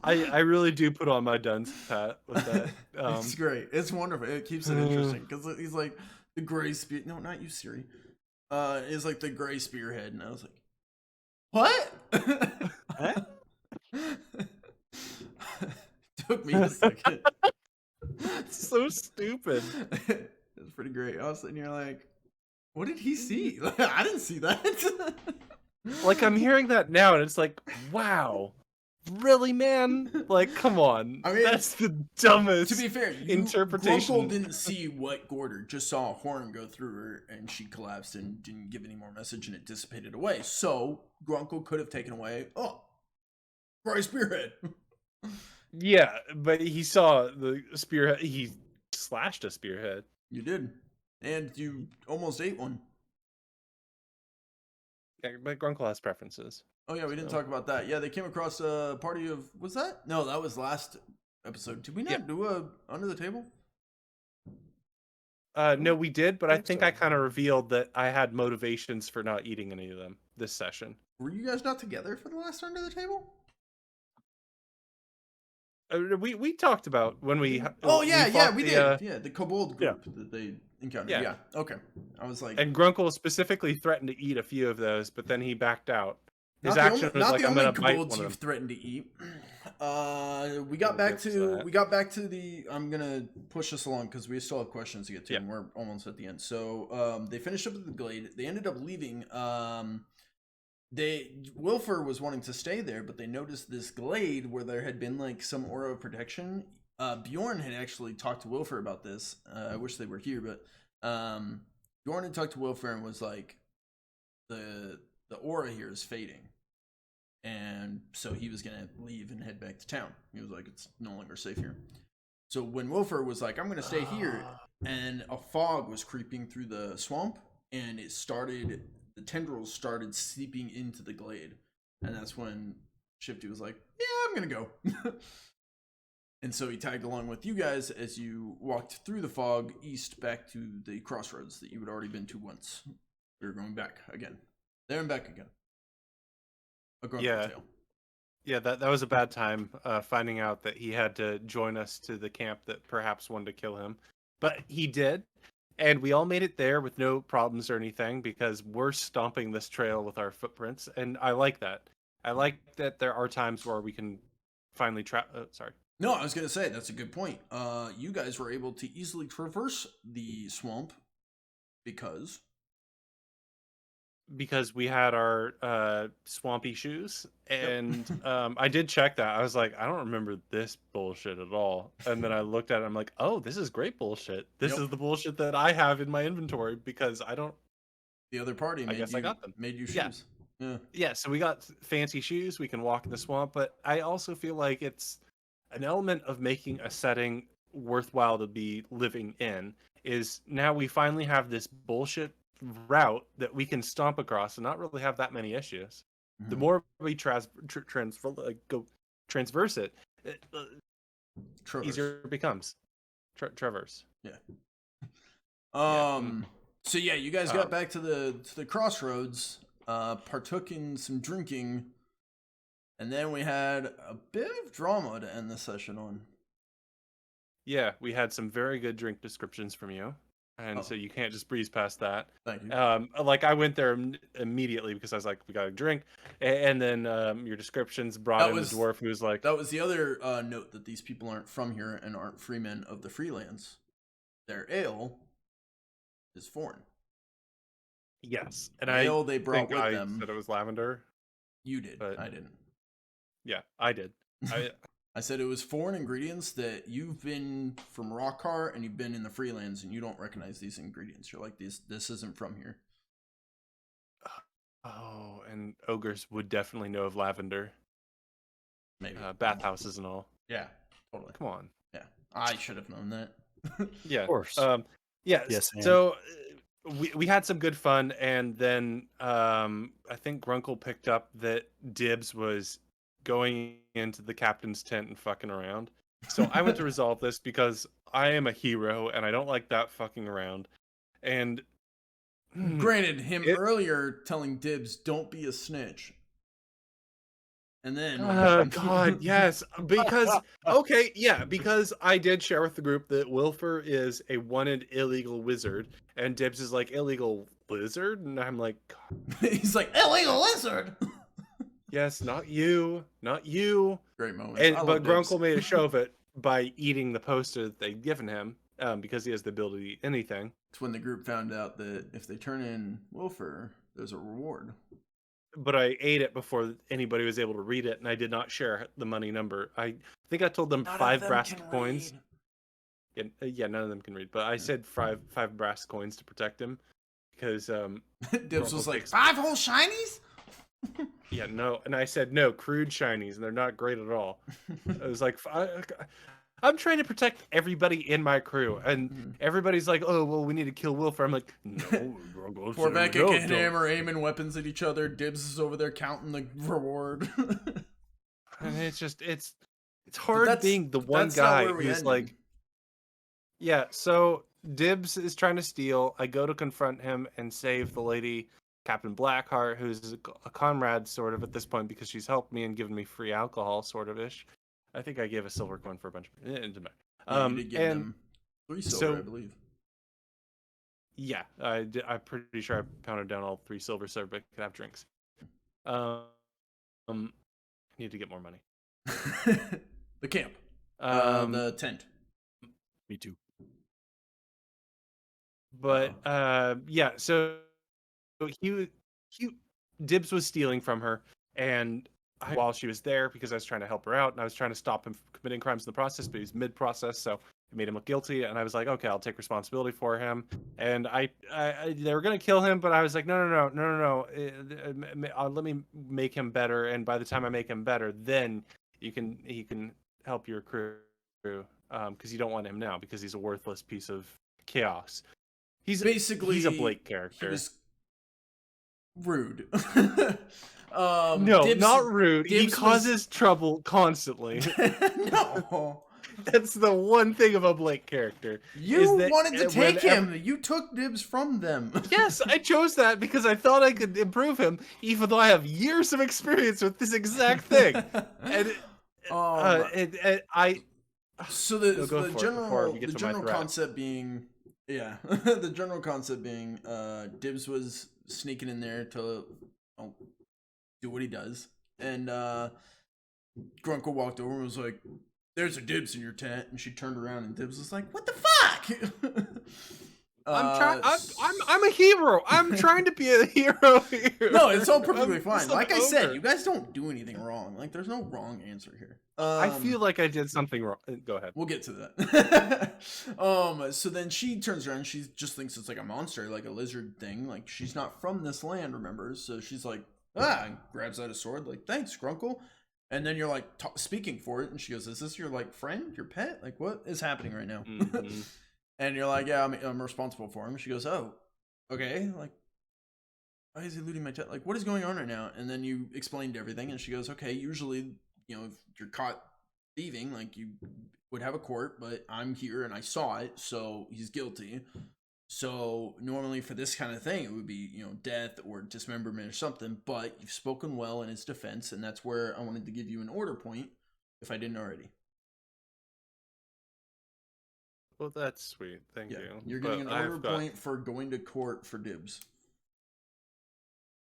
I really do put on my dunce hat with that. It's great. It's wonderful. It keeps it interesting because he's like the gray spear. No, not you, Siri. Is like the gray spearhead, and I was like, what? Took me a second. So stupid. It's pretty great. I was sitting here like, what did he see? I didn't see that. Like, I'm hearing that now, and it's like, wow. Really, man? Like, come on. I mean, that's the dumbest. To be fair, interpretation. Grunkle didn't see what gored her, just saw a horn go through her, and she collapsed and didn't give any more message, and it dissipated away. So Grunkle could have taken away, gray spearhead. Yeah, but he saw the spearhead. He slashed a spearhead. You did, and you almost ate one. Yeah, but Grunkle has preferences. Oh yeah, we didn't talk about that. Yeah, they came across a party of, was that? No, that was last episode. Did we not do a under the table? No, we did, but I think I kind of revealed that I had motivations for not eating any of them this session. Were you guys not together for the last under the table? We talked about when we. We did. Yeah, the kobold group that they encountered. Yeah. Yeah, okay. I was like, and Grunkle specifically threatened to eat a few of those, but then he backed out. His not action was like, I'm gonna bite one of them. you've threatened to eat. We got back to the. I'm gonna push this along because we still have questions to get to, and we're almost at the end. So they finished up at the glade. They ended up leaving. Wilfer was wanting to stay there, but they noticed this glade where there had been like some aura of protection. Bjorn had actually talked to Wilfer about this. I wish they were here, but Bjorn had talked to Wilfer and was like, the aura here is fading, and so he was gonna leave and head back to town. He was like, it's no longer safe here. So when Wilfer was like, I'm gonna stay here, and a fog was creeping through the swamp, and the tendrils started seeping into the glade, and that's when Shifty was like, yeah, I'm gonna go. And so he tagged along with you guys as you walked through the fog east back to the crossroads that you had already been to once. We were going back again. There and back again. A grumpy tale. Yeah, that was a bad time, finding out that he had to join us to the camp that perhaps wanted to kill him. But he did, and we all made it there with no problems or anything because we're stomping this trail with our footprints, and I like that. I like that there are times where we can finally No, I was going to say, that's a good point. You guys were able to easily traverse the swamp because we had our swampy shoes, and I did check that. I was like, I don't remember this bullshit at all. And then I looked at it, I'm like, oh, this is great bullshit. This is the bullshit that I have in my inventory because I don't. The other party I got them. Made you shoes. Yeah, so we got fancy shoes. We can walk in the swamp, but I also feel like it's an element of making a setting worthwhile to be living in is now we finally have this bullshit route that we can stomp across and not really have that many issues. The more we transverse it, easier it becomes. Traverse. Yeah. Yeah. So yeah, you guys got back to the crossroads, partook in some drinking, and then we had a bit of drama to end the session on. Yeah, we had some very good drink descriptions from you, and so you can't just breeze past that. Thank you. Like I went there immediately because I was like, we got a drink, and then your descriptions brought in the dwarf who was like, that was the other note, that these people aren't from here and aren't freemen of the freelands. Their ale is foreign. Yes, and ale they brought with I them. said it was lavender. You did, but I didn't. Yeah, I did. I said it was foreign ingredients, that you've been from Rockcar and you've been in the Freelands and you don't recognize these ingredients. You're like, this isn't from here. Oh, and ogres would definitely know of lavender. Maybe. Bathhouses and all. Yeah, totally. Come on. Yeah, I should have known that. Yeah, of course. Yeah. Yes. So we had some good fun, and then I think Grunkle picked up that Dibs was going into the captain's tent and fucking around. So I went to resolve this because I am a hero and I don't like that fucking around. And granted, earlier telling Dibs, don't be a snitch. And then God, yes, because because I did share with the group that Wilfer is a wanted illegal wizard, and Dibs is like, illegal lizard, and I'm like, God. He's like, illegal lizard. Yes, not you. Great moment. But Grunkle made a show of it by eating the poster that they'd given him, because he has the ability to eat anything. It's when the group found out that if they turn in Wilfer, there's a reward. But I ate it before anybody was able to read it, and I did not share the money number. I think I told them 5 brass coins. Yeah, none of them can read, but I said 5 brass coins to protect him, because Dibs was like, 5 whole shinies? Yeah, no, and I said no, crude shinies, and they're not great at all. I was like, I'm trying to protect everybody in my crew, and everybody's like, oh, well, we need to kill Wilfer. I'm like, no. Torvekek and him are aiming weapons at each other. Dibs is over there counting the reward. And it's hard being the one guy who's like, yeah, so Dibs is trying to steal. I go to confront him and save the lady, Captain Blackheart, who's a comrade sort of at this point because she's helped me and given me free alcohol, sort of ish. I think I gave a silver coin for a bunch of you did give them 3 silver, I believe. Yeah, I'm pretty sure I pounded down all 3 silver so everybody could have drinks. I need to get more money. The camp. The tent. Me too. But yeah, so he Dibs was stealing from her, and while she was there, because I was trying to help her out and I was trying to stop him from committing crimes in the process, but he was mid-process, so it made him look guilty, and I was like, okay, I'll take responsibility for him. And I they were gonna kill him, but I was like, no, let me make him better, and by the time I make him better, then he can help your crew, because you don't want him now because he's a worthless piece of chaos. He's a Blake character. He's rude. No, Dibs, not rude. He causes trouble constantly. No. That's the one thing of a Blake character. You wanted to take him. You took Dibs from them. Yes, I chose that because I thought I could improve him, even though I have years of experience with this exact thing. And so the general concept being, the general concept being, Dibs was sneaking in there to do what he does, and Grunkle walked over and was like, "There's a Dibs in your tent," and she turned around and Dibs was like, "What the fuck?" I'm a hero. I'm trying to be a hero here. No, it's all perfectly fine. Like I said, you guys don't do anything wrong. Like, there's no wrong answer here. I feel like I did something wrong. Go ahead. We'll get to that. So then she turns around. She just thinks it's like a monster, like a lizard thing. Like, she's not from this land, remember? So she's like, and grabs out a sword. Like, thanks, Grunkle. And then you're like speaking for it, and she goes, "Is this your like friend, your pet? Like, what is happening right now?" Mm-hmm. And you're like, "Yeah, I'm responsible for him." She goes, "Oh, okay. Like, why is he looting my tent? Like, what is going on right now?" And then you explained everything, and she goes, "Okay, usually, if you're caught thieving, like, you would have a court, but I'm here and I saw it, so he's guilty. So normally for this kind of thing, it would be, death or dismemberment or something, but you've spoken well in his defense, and that's where I wanted to give you an order point, if I didn't already. Well, that's sweet. Thank you. You're getting an order point for going to court for dibs.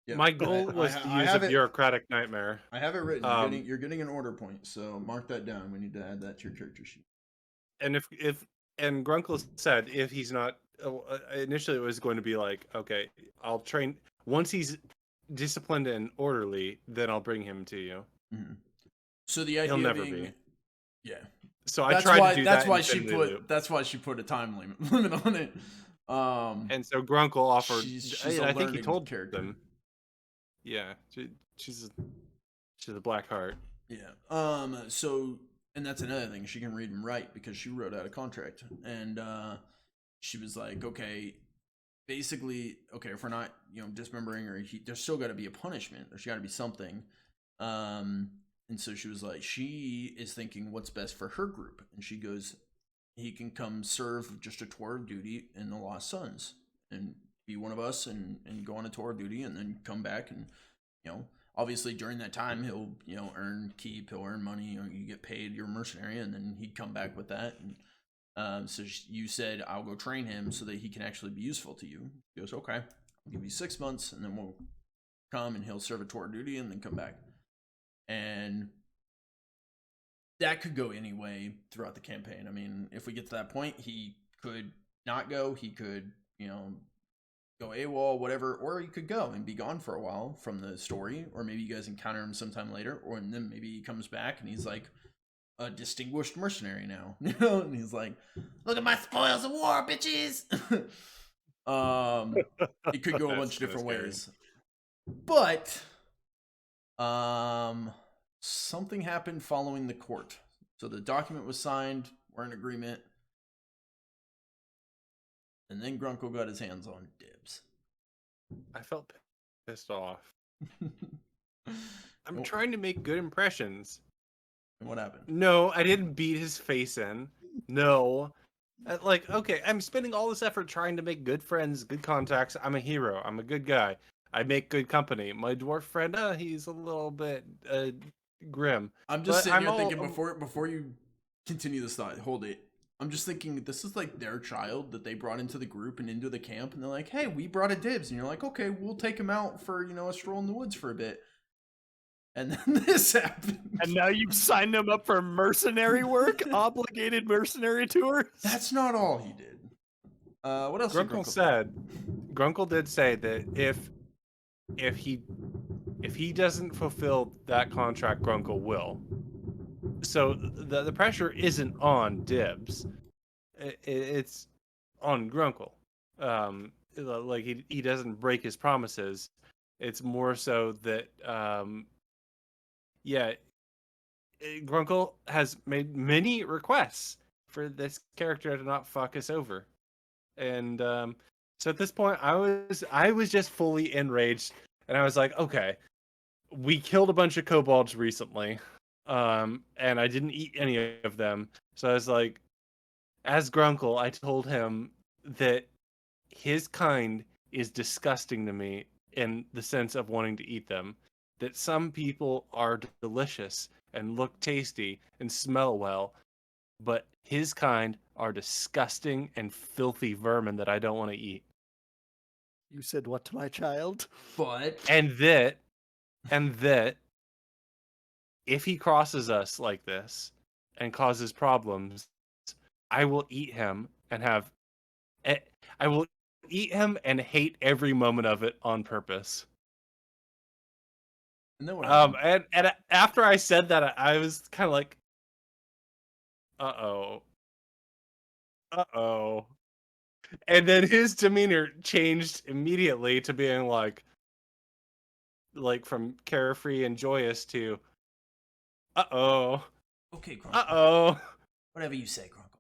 Yep. My goal was to use a bureaucratic nightmare. I have it written. You're getting an order point, so mark that down. We need to add that to your character sheet. And and Grunkle said if he's not, initially it was going to be like, okay, I'll train once he's disciplined and orderly, then I'll bring him to you. Mm-hmm. So the idea he'll never be. Yeah. So I tried to do that's that. That's why she put a time limit on it. And so Grunkle offered. I think he told them. Yeah, she's a black heart. Yeah. So, and that's another thing. She can read and write because she wrote out a contract, and she was like, okay, basically, okay, if we're not, dismembering her, there's still got to be a punishment. There's got to be something. And so she was like, she is thinking what's best for her group, and she goes, he can come serve just a tour of duty in the Lost Sons and be one of us and go on a tour of duty and then come back and, obviously during that time he'll, earn keep, he'll earn money, you get paid, you're a mercenary, and then he'd come back with that. And so you said, I'll go train him so that he can actually be useful to you. He goes, okay, I'll give you 6 months and then we'll come and he'll serve a tour of duty and then come back. And that could go any way throughout the campaign. I mean, if we get to that point, he could not go, he could, go AWOL, whatever, or he could go and be gone for a while from the story, or maybe you guys encounter him sometime later, or and then maybe he comes back and he's like a distinguished mercenary now, and he's like, look at my spoils of war, bitches. It could go a bunch of different ways, but something happened following the court. So the document was signed, we're in agreement. And then Grunkle got his hands on dibs. I felt pissed off. I'm trying to make good impressions. And what happened? No, I didn't beat his face in. No. Okay, I'm spending all this effort trying to make good friends, good contacts. I'm a hero. I'm a good guy. I make good company. My dwarf friend, he's a little bit grim. I'm just sitting here thinking, before you continue this thought, hold it. I'm just thinking, this is like their child that they brought into the group and into the camp, and they're like, hey, we brought a dibs. And you're like, okay, we'll take him out for, a stroll in the woods for a bit. And then this happened. And now you've signed him up for mercenary work? Obligated mercenary tours? That's not all he did. What else Grunkle said? Grunkle did say that if he doesn't fulfill that contract, Grunkle will. So the pressure isn't on dibs, it's on Grunkle. Like he doesn't break his promises. It's more so that Grunkle has made many requests for this character to not fuck us over, and so at this point I was just fully enraged, and I was like, okay, we killed a bunch of kobolds recently. And I didn't eat any of them. So I was like, as Grunkle, I told him that his kind is disgusting to me in the sense of wanting to eat them. That some people are delicious and look tasty and smell well, but his kind are disgusting and filthy vermin that I don't want to eat. You said what to my child? But and that if he crosses us like this and causes problems, I will eat him and hate every moment of it on purpose. And then what and after I said that, I was kind of like, uh-oh. And then his demeanor changed immediately to being like from carefree and joyous to, uh-oh. Okay, Grunkle. Uh-oh. Whatever you say, Grunkle.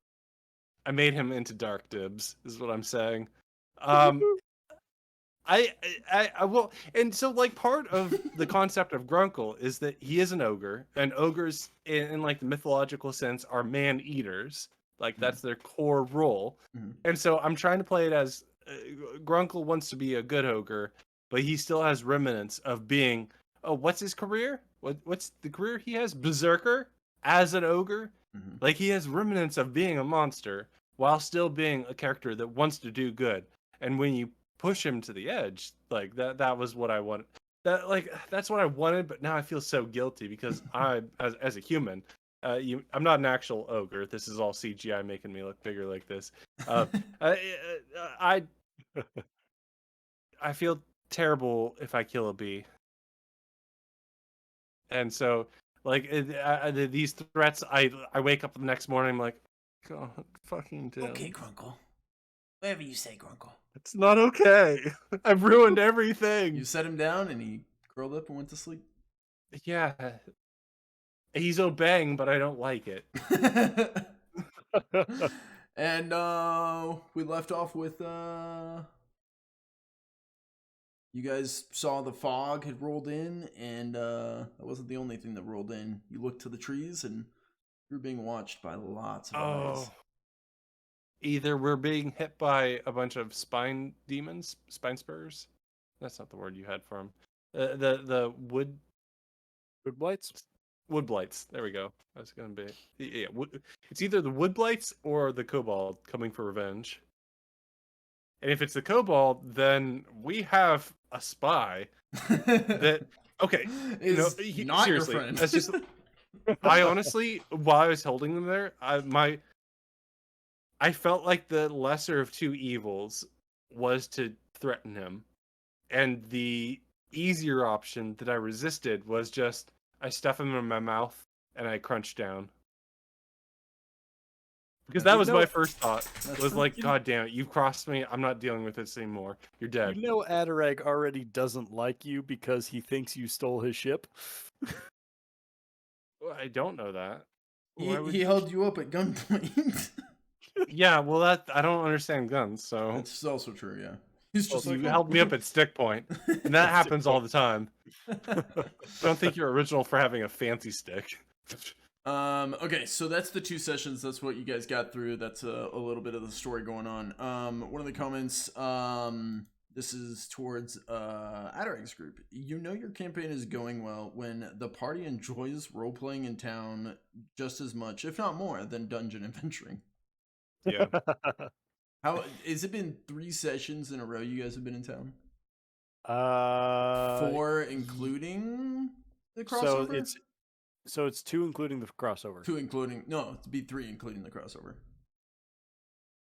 I made him into dark dibs, is what I'm saying. I will, and so like part of the concept of Grunkle is that he is an ogre, and ogres in like the mythological sense are man eaters, like that's their core role, and so I'm trying to play it as Grunkle wants to be a good ogre, but he still has remnants of being, oh, what's his career? What's the career he has? Berserker as an ogre, like he has remnants of being a monster while still being a character that wants to do good, and when you push him to the edge, like that was what I wanted. That's what I wanted, but now I feel so guilty because I as a human, I'm not an actual ogre. This is all CGI making me look bigger like this. I I feel terrible if I kill a bee, and so like these threats, I wake up the next morning, I'm like, God, fucking damn. Okay, Grunkle. Whatever you say, Grunkle. It's not okay. I've ruined everything. You set him down and he curled up and went to sleep. Yeah. He's obeying, but I don't like it. And we left off with you guys saw the fog had rolled in, and that wasn't the only thing that rolled in. You looked to the trees and you were being watched by lots of eyes. Either we're being hit by a bunch of spine demons, spine spurs. That's not the word you had for them. The wood blights. Wood blights. There we go. That's gonna be it's either the wood blights or the kobold coming for revenge. And if it's the kobold, then we have a spy that okay, is not seriously, your friend. That's just. I honestly, while I was holding them there, I felt like the lesser of two evils was to threaten him, and the easier option that I resisted was just I stuff him in my mouth and I crunch down. Because that was my first thought. Was like, God damn it, you've crossed me. I'm not dealing with this anymore. You're dead. You know Adarag already doesn't like you because he thinks you stole his ship. Well, I don't know that. He held you up at gunpoint. Yeah, well, I don't understand guns, so That's also true. Yeah, he's just you held me up at stick point, and that happens all the time. Don't think you're original for having a fancy stick. Okay, so that's the 2 sessions. That's what you guys got through. That's a little bit of the story going on. One of the comments, this is towards Adarag's group. You know your campaign is going well when the party enjoys role-playing in town just as much, if not more, than dungeon adventuring. Yeah. How has it been 3 sessions in a row you guys have been in town? 4 including the crossover? So it's 2 including the crossover. 2 including it'd be 3 including the crossover.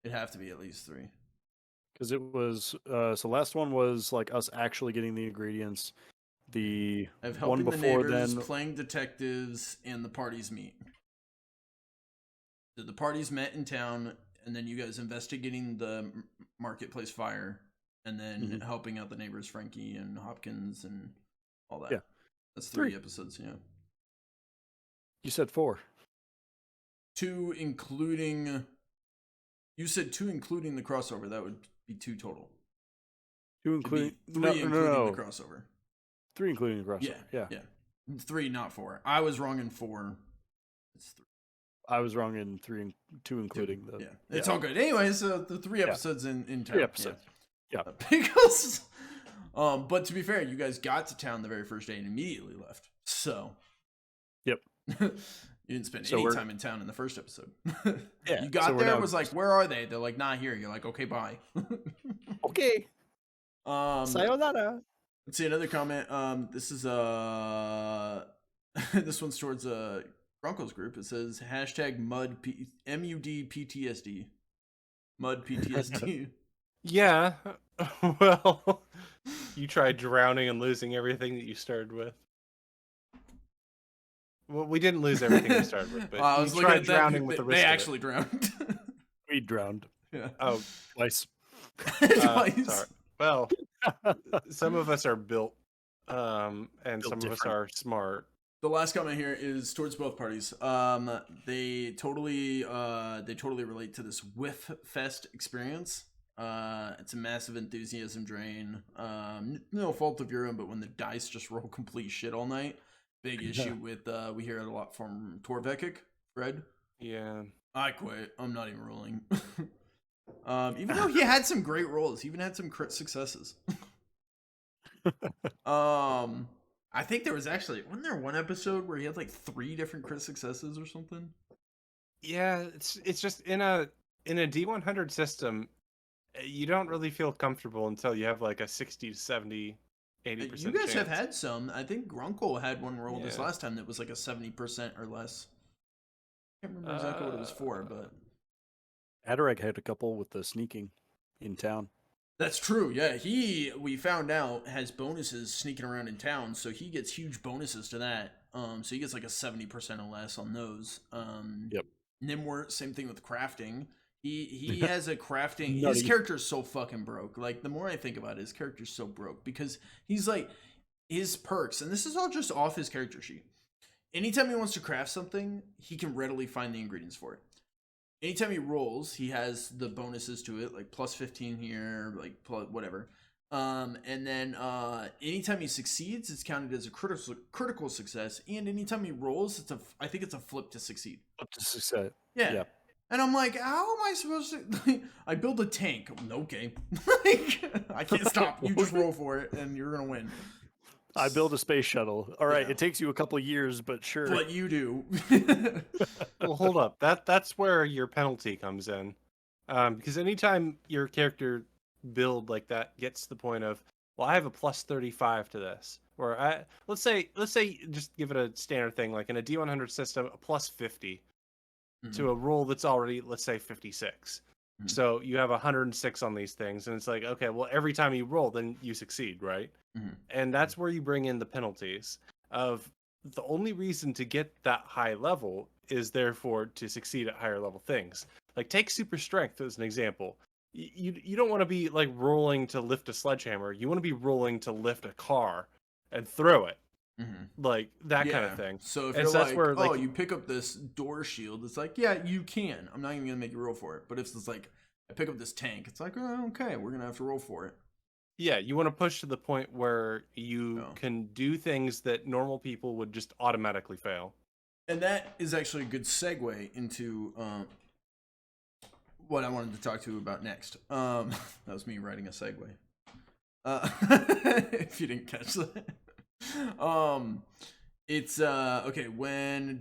It'd have to be at least 3. Because it was so last one was like us actually getting the ingredients. The one before the neighbors, then playing detectives, and the parties meet. So the parties met in town, and then you guys investigating the marketplace fire, and then helping out the neighbors, Frankie and Hopkins, and all that. Yeah, that's 3 episodes. Yeah. You said 4. 2 including. You said 2 including the crossover. That would be 2 total. 2 including 3 including the crossover. 3 including the crossover. Yeah. 3, not 4. I was wrong in 4. It's 3. I was wrong in 2 including 2. It's all good. Anyways, the 3 episodes in town. 3 episodes. Yeah. Because, but to be fair, you guys got to town the very first day and immediately left. So. Yep. You didn't spend any time in town in the first episode. Yeah. You got there and was like, where are they? They're like, not here. You're like, okay, bye. Okay. Sayonara. Let's see another comment. This is this one's towards Grunkle's group. It says #MUD Mud PTSD. Yeah. Well, you tried drowning and losing everything that you started with. Well, we didn't lose everything we started with, but I was tried drowning with the rest They of actually drowned. We drowned. Yeah. Oh, twice. Twice. Sorry. Well, some of us are built, and Built some different. of us are smart. The last comment here is towards both parties. They totally relate to this Whiff Fest experience. It's a massive enthusiasm drain. No fault of your own, but when the dice just roll complete shit all night, big issue with. We hear it a lot from Torvekek, Fred. Yeah. I quit. I'm not even rolling. Even though he had some great rolls, he even had some crit successes. I think there was actually, wasn't there one episode where he had like 3 different crit successes or something? Yeah, it's just in a D100 system, you don't really feel comfortable until you have like a 60 to 70, 80%. You guys chance. have had some. I think Grunkle had one roll this last time that was like a 70% or less. I can't remember exactly what it was for, but Adarag had a couple with the sneaking in town. that's true. Yeah, we found out has bonuses sneaking around in town, so he gets huge bonuses to that. So he gets like a 70% or less on those. Yep. Gnimwirt, same thing with crafting. He has a crafting. Nutty. His character's so fucking broke. Like, the more I think about it, his character's so broke because he's like, his perks, and this is all just off his character sheet. Anytime he wants to craft something, he can readily find the ingredients for it. Anytime he rolls, he has the bonuses to it, like plus 15 here, like whatever. And then anytime he succeeds, it's counted as a critical success. And anytime he rolls, I think it's a flip to succeed. Flip to success. Yeah. And I'm like, how am I supposed to? I build a tank. Okay. Like, I can't stop. You just roll for it, and you're gonna win. I build a space shuttle. All right, it takes you a couple years, but sure. But you do. Well, hold up. That's where your penalty comes in, because anytime your character build like that gets to the point of, well, I have a plus 35 to this, or let's say just give it a standard thing like in a D100 system, a plus 50 to a roll that's already, let's say, 56. So you have 106 on these things, and it's like, okay, well, every time you roll, then you succeed, right? And that's where you bring in the penalties of the only reason to get that high level is therefore to succeed at higher level things. Like, take super strength as an example. You don't want to be like rolling to lift a sledgehammer. You want to be rolling to lift a car and throw it. Like that kind of thing. So if you're like, where, oh, you pick up this door shield, it's like, yeah, you can. I'm not even gonna make you roll for it. But if it's like, I pick up this tank, it's like, oh, okay, we're gonna have to roll for it. Yeah, you want to push to the point where you can do things that normal people would just automatically fail. And that is actually a good segue into what I wanted to talk to you about next. That was me writing a segue. If you didn't catch that. It's okay, when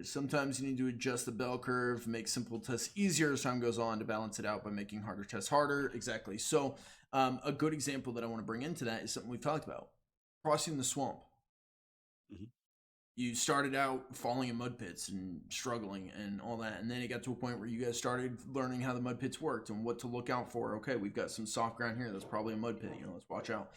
sometimes you need to adjust the bell curve, make simple tests easier as time goes on to balance it out by making harder tests harder. Exactly. So a good example that I want to bring into that is something we've talked about: crossing the swamp. You started out falling in mud pits and struggling and all that, and then it got to a point where you guys started learning how the mud pits worked and what to look out for. Okay, we've got some soft ground here, that's probably a mud pit, let's watch out.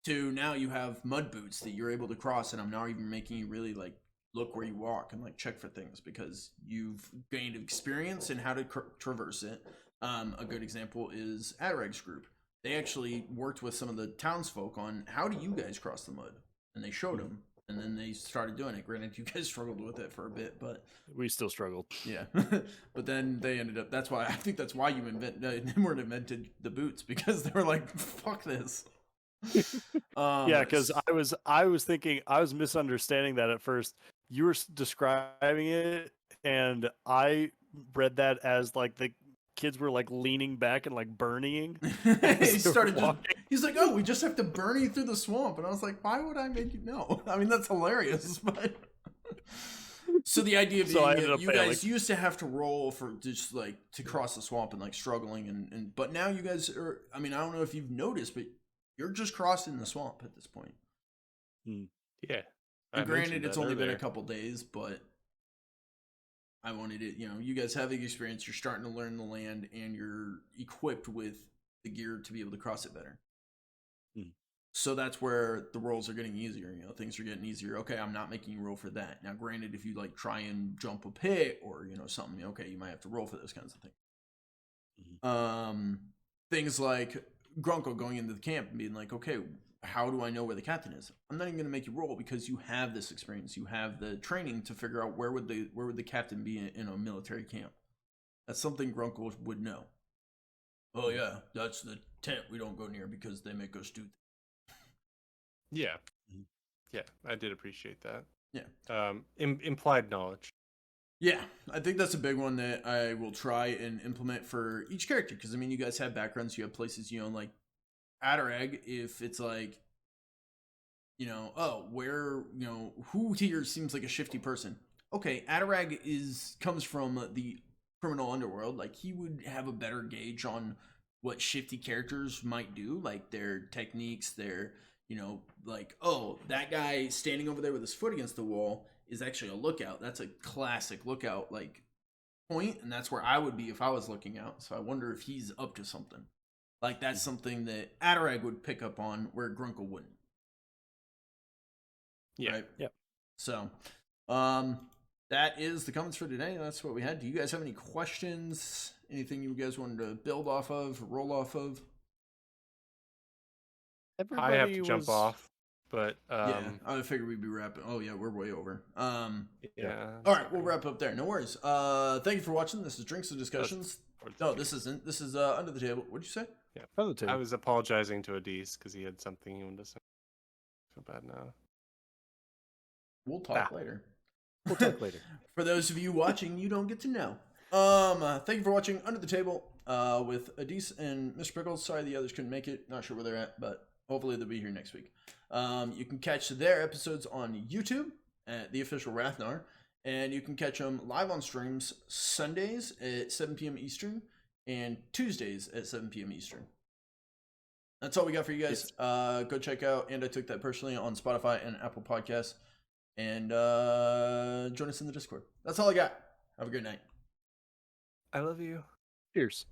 To now you have mud boots that you're able to cross, and I'm not even making you really like look where you walk and like check for things because you've gained experience in how to traverse it. A good example is Adarag's group. They actually worked with some of the townsfolk on how do you guys cross the mud, and they showed them, and then they started doing it. Granted, you guys struggled with it for a bit, but we still struggled. Yeah, but then they ended up. That's why I think that's why you Gnimwirt invented the boots, because they were like, "Fuck this." Yeah, because I was thinking, I was misunderstanding that at first. You were describing it, and I read that as like the kids were like leaning back and like burning. He's like, "Oh, we just have to burn you through the swamp," and I was like, "Why would I make you know?" I mean, that's hilarious, but. So the idea being, you guys used to have to roll for just like to cross the swamp and like struggling, and but now you guys are. I mean, I don't know if you've noticed, but you're just crossing the swamp at this point. Yeah. And granted, it's only been a couple days, but I wanted it. You guys have the experience. You're starting to learn the land, and you're equipped with the gear to be able to cross it better. So that's where the rolls are getting easier. Things are getting easier. Okay, I'm not making you roll for that. Now, granted, if you like try and jump a pit or something, okay, you might have to roll for those kinds of things. Things like Grunkle going into the camp and being like, okay, how do I know where the captain is? I'm not even going to make you roll because you have this experience. You have the training to figure out where would the captain be in a military camp. That's something Grunkle would know. oh yeah, that's the tent we don't go near because they make us do. Yeah, yeah, I did appreciate that. Yeah. Implied knowledge. Yeah, I think that's a big one that I will try and implement for each character. Because I mean, you guys have backgrounds, you have places, like Adarag. If it's like, where, who here seems like a shifty person? Okay, Adarag comes from the criminal underworld. Like he would have a better gauge on what shifty characters might do, like their techniques, their, like, oh, that guy standing over there with his foot against the wall is actually a lookout. That's a classic lookout like point, and that's where I would be if I was looking out. So I wonder if he's up to something. Like that's something that Adarag would pick up on where Grunkle wouldn't. Yeah. Right? Yep. So, that is the comments for today. That's what we had. Do you guys have any questions? Anything you guys wanted to build off of, roll off of? I have to jump off, but yeah, I figured we'd be wrapping. Oh yeah, we're way over. Yeah. All right, we'll wrap up there. No worries. Thank you for watching. This is Drinks and Discussions. No, this isn't. This is Under the Table. What'd you say? Yeah, Under the Table. I was apologizing to Adis because he had something he wanted to say. I feel bad now. We'll talk later. We'll talk later. For those of you watching, you don't get to know. Thank you for watching Under the Table with Adis and Mr. Pickles. Sorry the others couldn't make it. Not sure where they're at, but hopefully they'll be here next week. You can catch their episodes on YouTube at The Official Rathnar, and you can catch them live on streams Sundays at 7 p.m. Eastern and Tuesdays at 7 p.m. Eastern. That's all we got for you guys. Go check out And I Took That Personally on Spotify and Apple Podcasts. And join us in the Discord. That's all I got. Have a good night. I love you. Cheers.